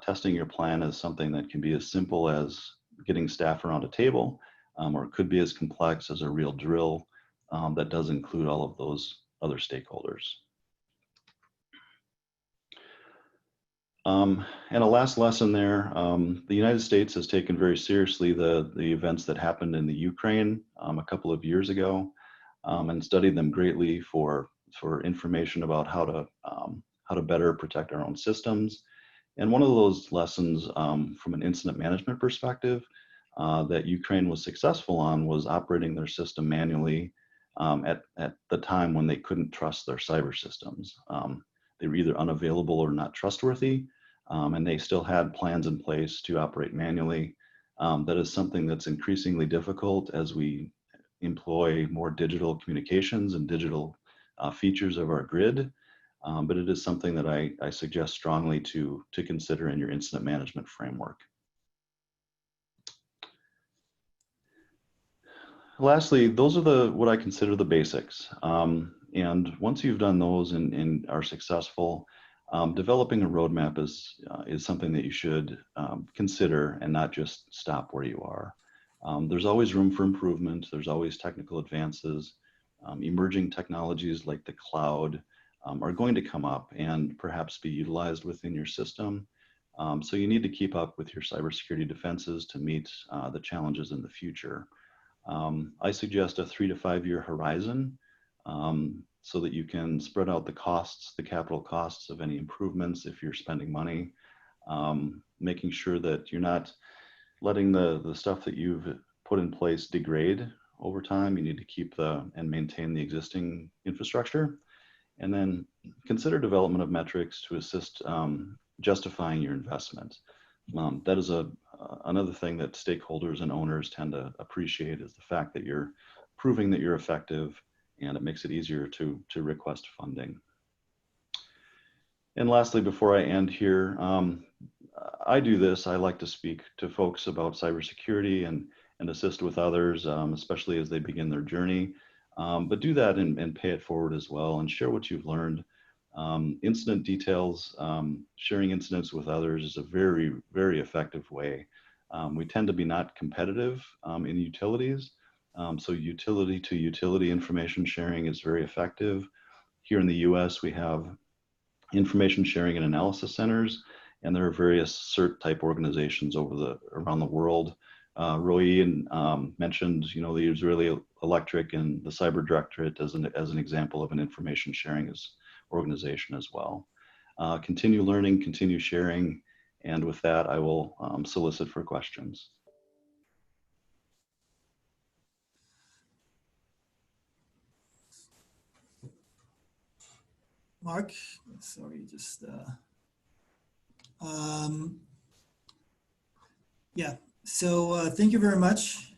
Testing your plan is something that can be as simple as getting staff around a table, or it could be as complex as a real drill that does include all of those other stakeholders. And a last lesson there, the United States has taken very seriously the events that happened in the Ukraine a couple of years ago, and studied them greatly for information about how to better protect our own systems. And one of those lessons from an incident management perspective that Ukraine was successful on was operating their system manually at the time when they couldn't trust their cyber systems. They were either unavailable or not trustworthy, and they still had plans in place to operate manually. That is something that's increasingly difficult as we employ more digital communications and digital features of our grid. But it is something that I suggest strongly to consider in your incident management framework. Lastly, those are what I consider the basics. And once you've done those and are successful, developing a roadmap is something that you should consider and not just stop where you are. There's always room for improvement. There's always technical advances. Emerging technologies like the cloud are going to come up and perhaps be utilized within your system. So you need to keep up with your cybersecurity defenses to meet the challenges in the future. I suggest a 3 to 5 year horizon so that you can spread out the costs, the capital costs of any improvements if you're spending money, making sure that you're not letting the stuff that you've put in place degrade over time. You need to keep and maintain the existing infrastructure. And then consider development of metrics to assist justifying your investment. That is another thing that stakeholders and owners tend to appreciate, is the fact that you're proving that you're effective, and it makes it easier to request funding. And lastly, before I end here, I do this. I like to speak to folks about cybersecurity and assist with others, especially as they begin their journey. But do that and pay it forward as well, and share what you've learned. Incident details, sharing incidents with others is a very, very effective way. We tend to be not competitive in utilities. So utility to utility information sharing is very effective. Here in the US, we have information sharing and analysis centers, and there are various CERT type organizations around the world. Roy mentioned, the Israeli Electric and the Cyber Directorate as an example of an information sharing organization as well. Continue learning, continue sharing, and with that, I will solicit for questions. Mark, sorry, just yeah. So thank you very much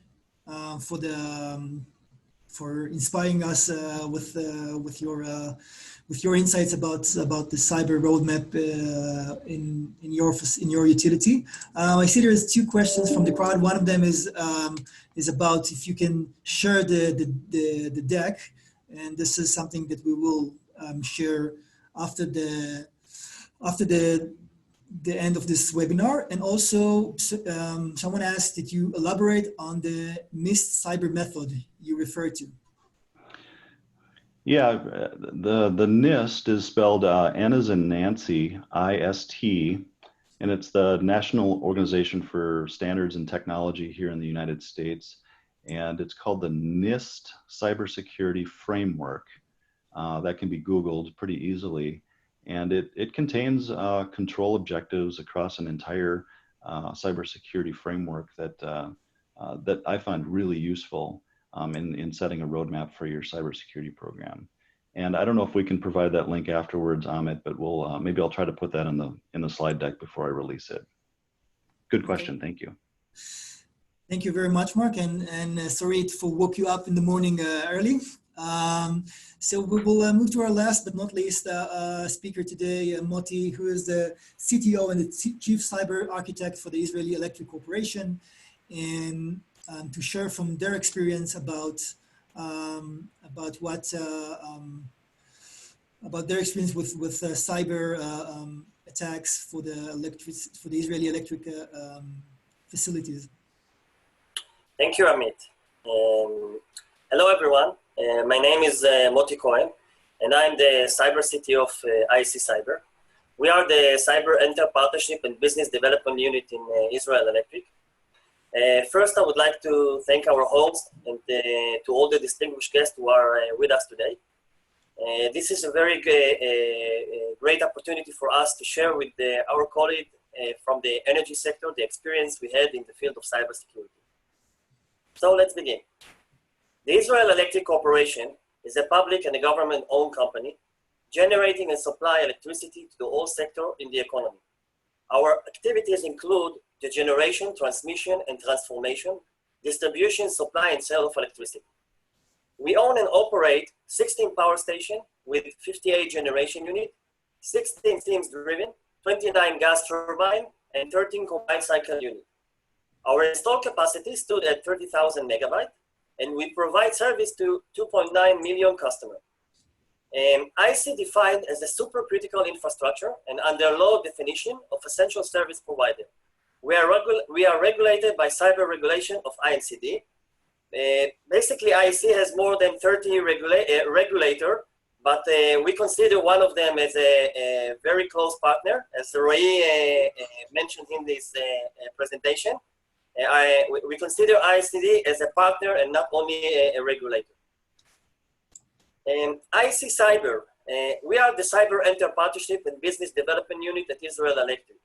for inspiring us with your insights about the cyber roadmap in your utility. I see there's 2 questions from the crowd. One of them is about if you can share the deck, and this is something that we will share after the end of this webinar. And also someone asked that you elaborate on the NIST cyber method you referred to. Yeah, the NIST is spelled N as in Nancy, I-S-T, and it's the National Organization for Standards and Technology here in the United States. And it's called the NIST Cybersecurity Framework. That can be Googled pretty easily. And it contains control objectives across an entire cybersecurity framework that I find really useful in setting a roadmap for your cybersecurity program. And I don't know if we can provide that link afterwards, Amit, but we'll maybe I'll try to put that in the slide deck before I release it. Good question. Thank you. Thank you very much, Mark, and sorry for woke you up in the morning early. So we will move to our last but not least speaker today, Moti, who is the CTO and the Chief Cyber Architect for the Israeli Electric Corporation, and to share from their experience about their experience with cyber attacks for the Israeli electric facilities. Thank you, Amit. Hello, everyone. My name is Moti Cohen, and I'm the Cyber CTO of IC Cyber. We are the Cyber Enter Partnership and Business Development Unit in Israel Electric. First, I would like to thank our host and to all the distinguished guests who are with us today. This is a very great opportunity for us to share with our colleague from the energy sector the experience we had in the field of cybersecurity. So let's begin. The Israel Electric Corporation is a public and a government-owned company generating and supply electricity to the whole sector in the economy. Our activities include the generation, transmission, and transformation, distribution, supply, and sale of electricity. We own and operate 16 power stations with 58 generation units, 16 steam driven, 29 gas turbine, and 13 combined cycle units. Our installed capacity stood at 30,000 megabytes, and we provide service to 2.9 million customers. IC defined as a supercritical infrastructure and under law definition of essential service provider. We are regulated by cyber regulation of INCD. Basically, IC has more than 30 regulator, but we consider one of them as a very close partner, as Roy mentioned in this presentation. We consider ICD as a partner and not only a regulator. IC Cyber, we are the Cyber Enter Partnership and Business Development Unit at Israel Electric.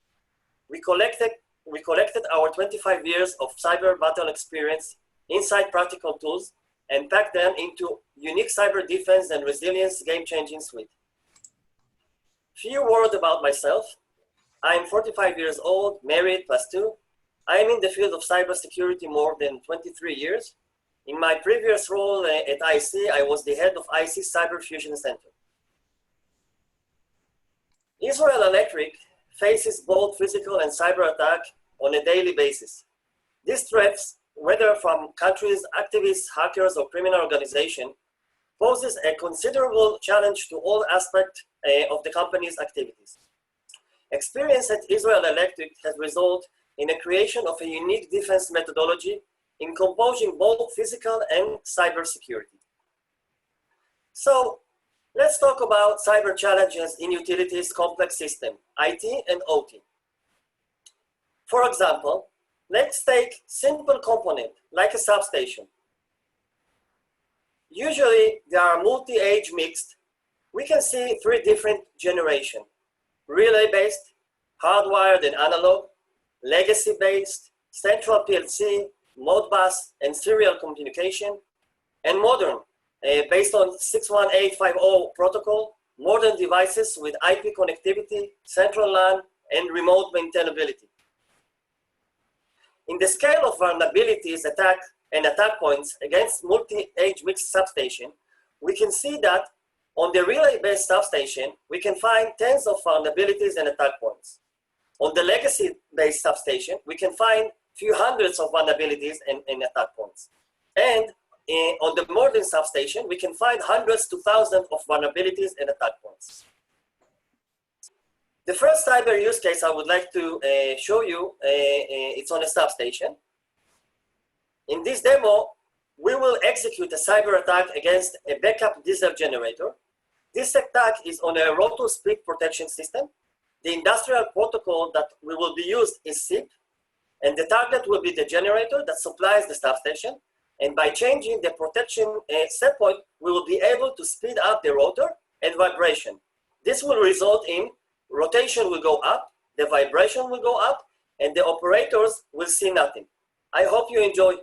We collected our 25 years of cyber battle experience inside practical tools and packed them into unique cyber defense and resilience game-changing suite. Few words about myself. I'm 45 years old, married, +2. I am in the field of cybersecurity more than 23 years. In my previous role at IC, I was the head of IC Cyber Fusion Center. Israel Electric faces both physical and cyber attack on a daily basis. These threats, whether from countries, activists, hackers, or criminal organizations, poses a considerable challenge to all aspects of the company's activities. Experience at Israel Electric has resulted in the creation of a unique defense methodology in composing both physical and cyber security. So let's talk about cyber challenges in utilities complex system, IT and OT. For example, let's take simple component like a substation. Usually they are multi-age mixed. We can see 3 different generations: relay-based, hardwired and analog, legacy-based, central PLC, Modbus, and serial communication, and modern, based on 61850 protocol, modern devices with IP connectivity, central LAN, and remote maintainability. In the scale of vulnerabilities, attack points against multi-age mixed substation, we can see that on the relay-based substation, we can find tens of vulnerabilities and attack points. On the legacy-based substation, we can find few hundreds of vulnerabilities and attack points. And on the modern substation, we can find hundreds to thousands of vulnerabilities and attack points. The first cyber use case I would like to show you, it's on a substation. In this demo, we will execute a cyber attack against a backup diesel generator. This attack is on a rotor split protection system. The industrial protocol that will be used is SIP, and the target will be the generator that supplies the substation. And by changing the protection set point, we will be able to speed up the rotor and vibration. This will result in rotation will go up, the vibration will go up, and the operators will see nothing. I hope you enjoy.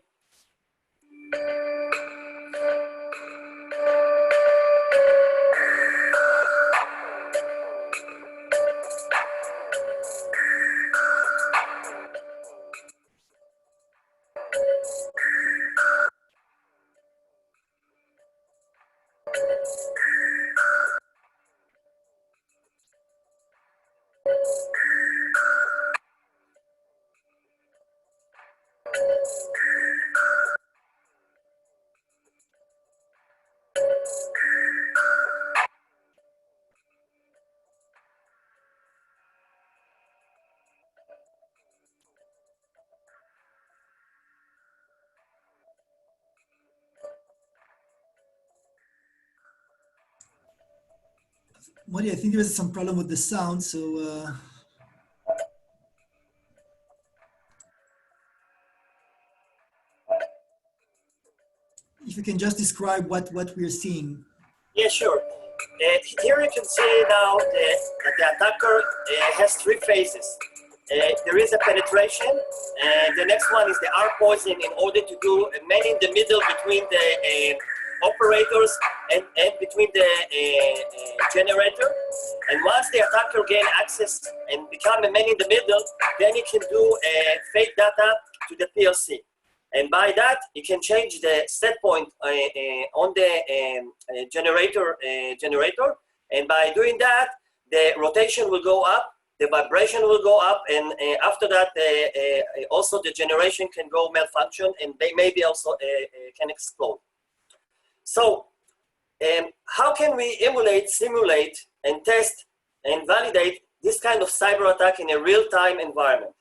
Modi, I think there is some problem with the sound, so if you can just describe what we're seeing. Yeah, sure. Here you can see now that the attacker has three phases. There is a penetration, and the next one is the R poisoning in order to do a man in the middle between the operators and between the generator. And once the attacker gain access and become a man in the middle, then he can do fake data to the PLC. And by that, you can change the set point on the generator. And by doing that, the rotation will go up, the vibration will go up, and after that, also the generation can go malfunction, and they maybe also can explode. So, how can we emulate, simulate, and test and validate this kind of cyber attack in a real-time environment?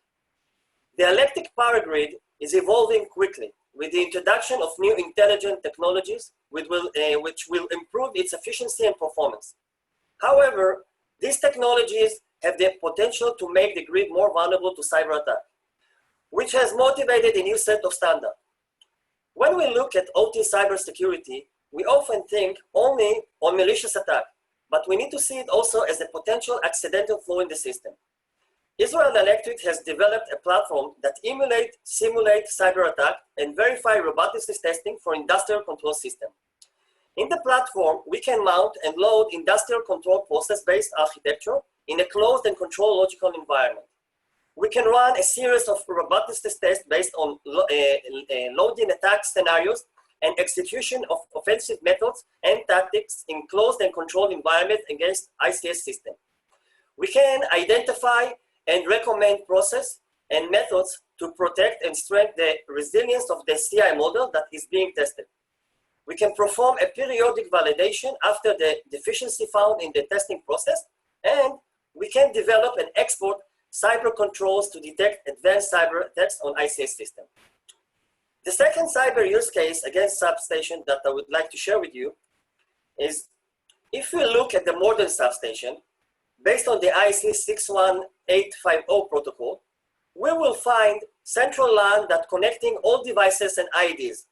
The electric power grid is evolving quickly with the introduction of new intelligent technologies which will improve its efficiency and performance. However, these technologies have the potential to make the grid more vulnerable to cyber attack, which has motivated a new set of standards. When we look at OT cybersecurity, we often think only on malicious attack, but we need to see it also as a potential accidental flaw in the system. Israel Electric has developed a platform that simulates cyber attack and verify robustness testing for industrial control system. In the platform, we can mount and load industrial control process-based architecture in a closed and controlled logical environment. We can run a series of robustness tests based on loading attack scenarios and execution of offensive methods and tactics in closed and controlled environment against ICS system. We can identify and recommend process and methods to protect and strengthen the resilience of the CI model that is being tested. We can perform a periodic validation after the deficiency found in the testing process, and we can develop and export cyber controls to detect advanced cyber attacks on ICS system. The second cyber use case against substation that I would like to share with you is if we look at the modern substation, based on the IEC 61850 protocol, we will find central LAN that connecting all devices and IDs.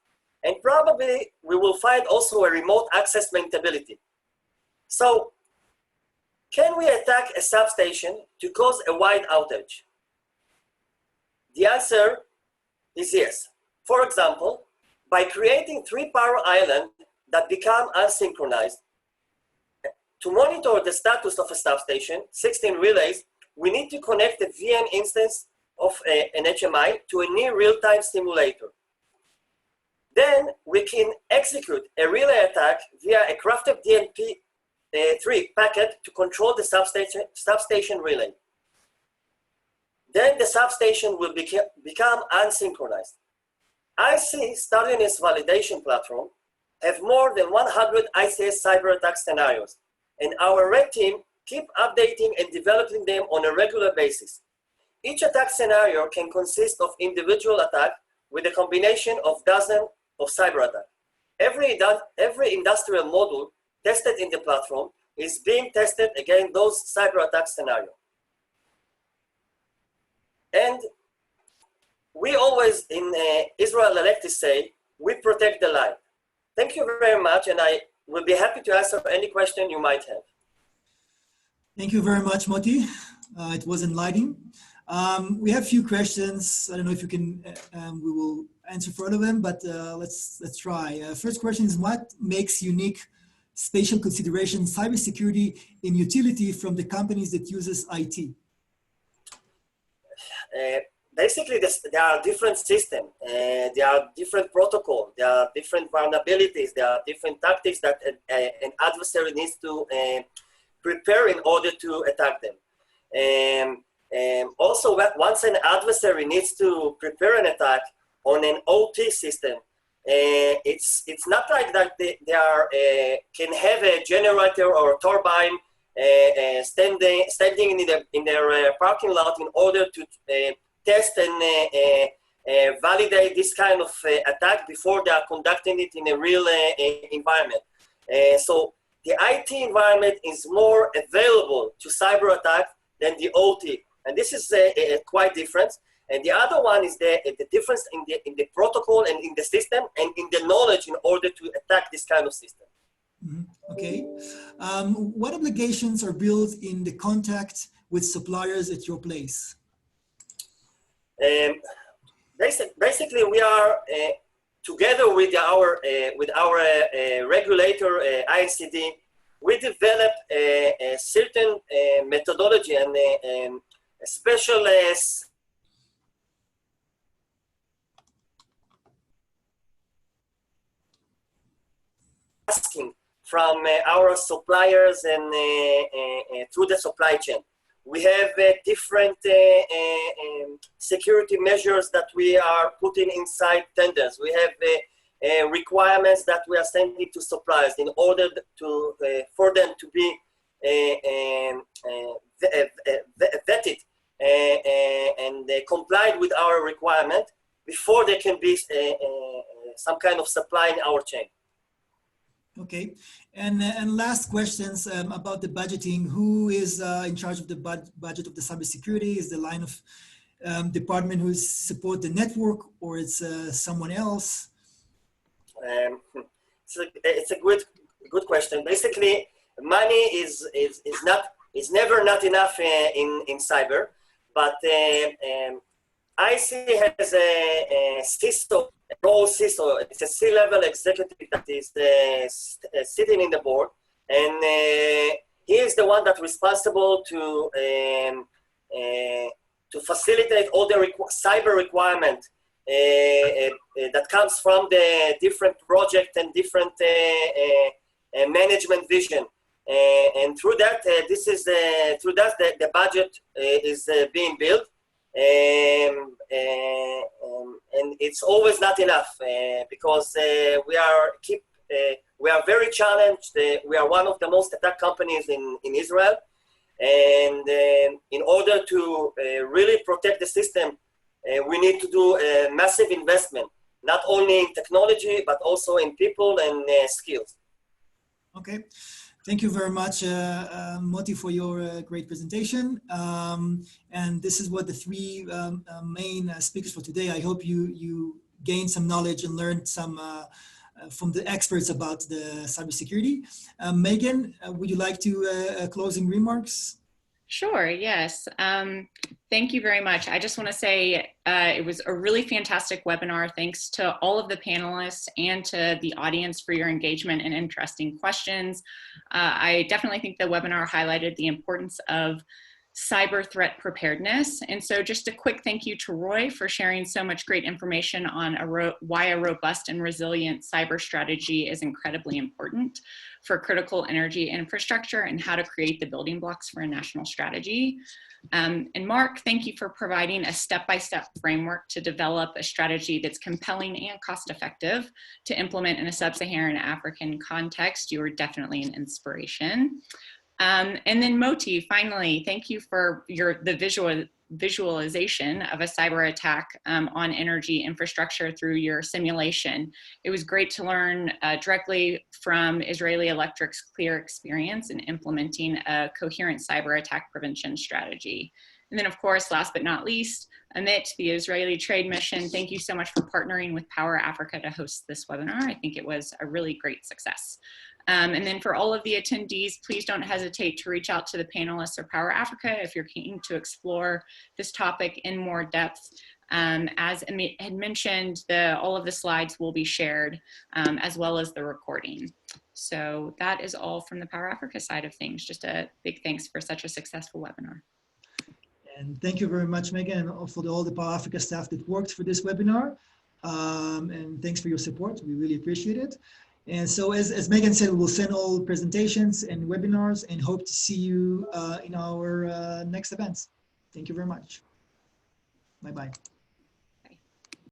And probably we will find also a remote access maintainability. So can we attack a substation to cause a wide outage? The answer is yes. For example, by creating 3 power islands that become unsynchronized, to monitor the status of a substation, 16 relays, we need to connect a VM instance of an HMI to a near real-time simulator. Then we can execute a relay attack via a crafted DNP3 packet to control the substation relay. Then the substation will become unsynchronized. IC Stardiness validation platform have more than 100 ICS cyber attack scenarios, and our red team keep updating and developing them on a regular basis. Each attack scenario can consist of individual attack with a combination of dozens of cyber attack. Every industrial module tested in the platform is being tested against those cyber attack scenarios. And we always in Israel Electric say, we protect the line. Thank you very much, and I will be happy to answer any question you might have. Thank you very much, Moti. It was enlightening. We have a few questions. I don't know if you can, we will answer for all of them, but let's try. First question is, what makes unique spatial consideration cybersecurity in utility from the companies that uses IT? Basically, there are different systems, there are different protocols, there are different vulnerabilities, there are different tactics that an adversary needs to prepare in order to attack them. Also, once an adversary needs to prepare an attack on an OT system, it's not like that they can have a generator or a turbine standing in their parking lot in order to test and validate this kind of attack before they are conducting it in a real environment. So the IT environment is more available to cyber attack than the OT. And this is quite different. And the other one is the difference in the protocol and in the system and in the knowledge in order to attack this kind of system. Mm-hmm. Okay. What obligations are built in the contact with suppliers at your place? Basically, we are together with our regulator, INCD, we develop a certain methodology and a special asking from our suppliers and through the supply chain. We have different security measures that we are putting inside tenders. We have requirements that we are sending to suppliers in order to for them to be vetted and complied with our requirement before there can be some kind of supply in our chain. Okay, and last questions about the budgeting. Who is in charge of the budget of the cybersecurity? Is the line of department who support the network, or it's someone else? It's a good question. Basically, money is never not enough in cyber, but IC has a CISO. Role CISO, it's a C-level executive that is sitting in the board, and he is the one that's responsible to facilitate all the cyber requirement that comes from the different project and different management vision, and through that, the budget is being built. And it's always not enough because we are very challenged. We are one of the most attacked companies in Israel, and in order to really protect the system, we need to do a massive investment, not only in technology but also in people and skills. Okay. Thank you very much, Moti, for your great presentation. And this is what the three main speakers for today. I hope you gained some knowledge and learned some from the experts about the cybersecurity. Megan, would you like to closing remarks? Sure, yes. Thank you very much. I just want to say it was a really fantastic webinar. Thanks to all of the panelists and to the audience for your engagement and interesting questions. I definitely think the webinar highlighted the importance of cyber threat preparedness. And so just a quick thank you to Roy for sharing so much great information on why a robust and resilient cyber strategy is incredibly important for critical energy infrastructure and how to create the building blocks for a national strategy. And Mark, thank you for providing a step-by-step framework to develop a strategy that's compelling and cost-effective to implement in a sub-Saharan African context. You were definitely an inspiration. And then Moti, finally, thank you for the visualization of a cyber attack on energy infrastructure through your simulation. It was great to learn directly from Israeli Electric's clear experience in implementing a coherent cyber attack prevention strategy. And then, of course, last but not least, Amit, the Israeli Trade Mission, thank you so much for partnering with Power Africa to host this webinar. I think it was a really great success. And then for all of the attendees, please don't hesitate to reach out to the panelists or Power Africa if you're keen to explore this topic in more depth. As Amit had mentioned, all of the slides will be shared as well as the recording. So that is all from the Power Africa side of things. Just a big thanks for such a successful webinar. And thank you very much, Megan, and for all the Power Africa staff that worked for this webinar. And thanks for your support. We really appreciate it. And so as Megan said, we will send all presentations and webinars and hope to see you in our next events. Thank you very much. Bye-bye.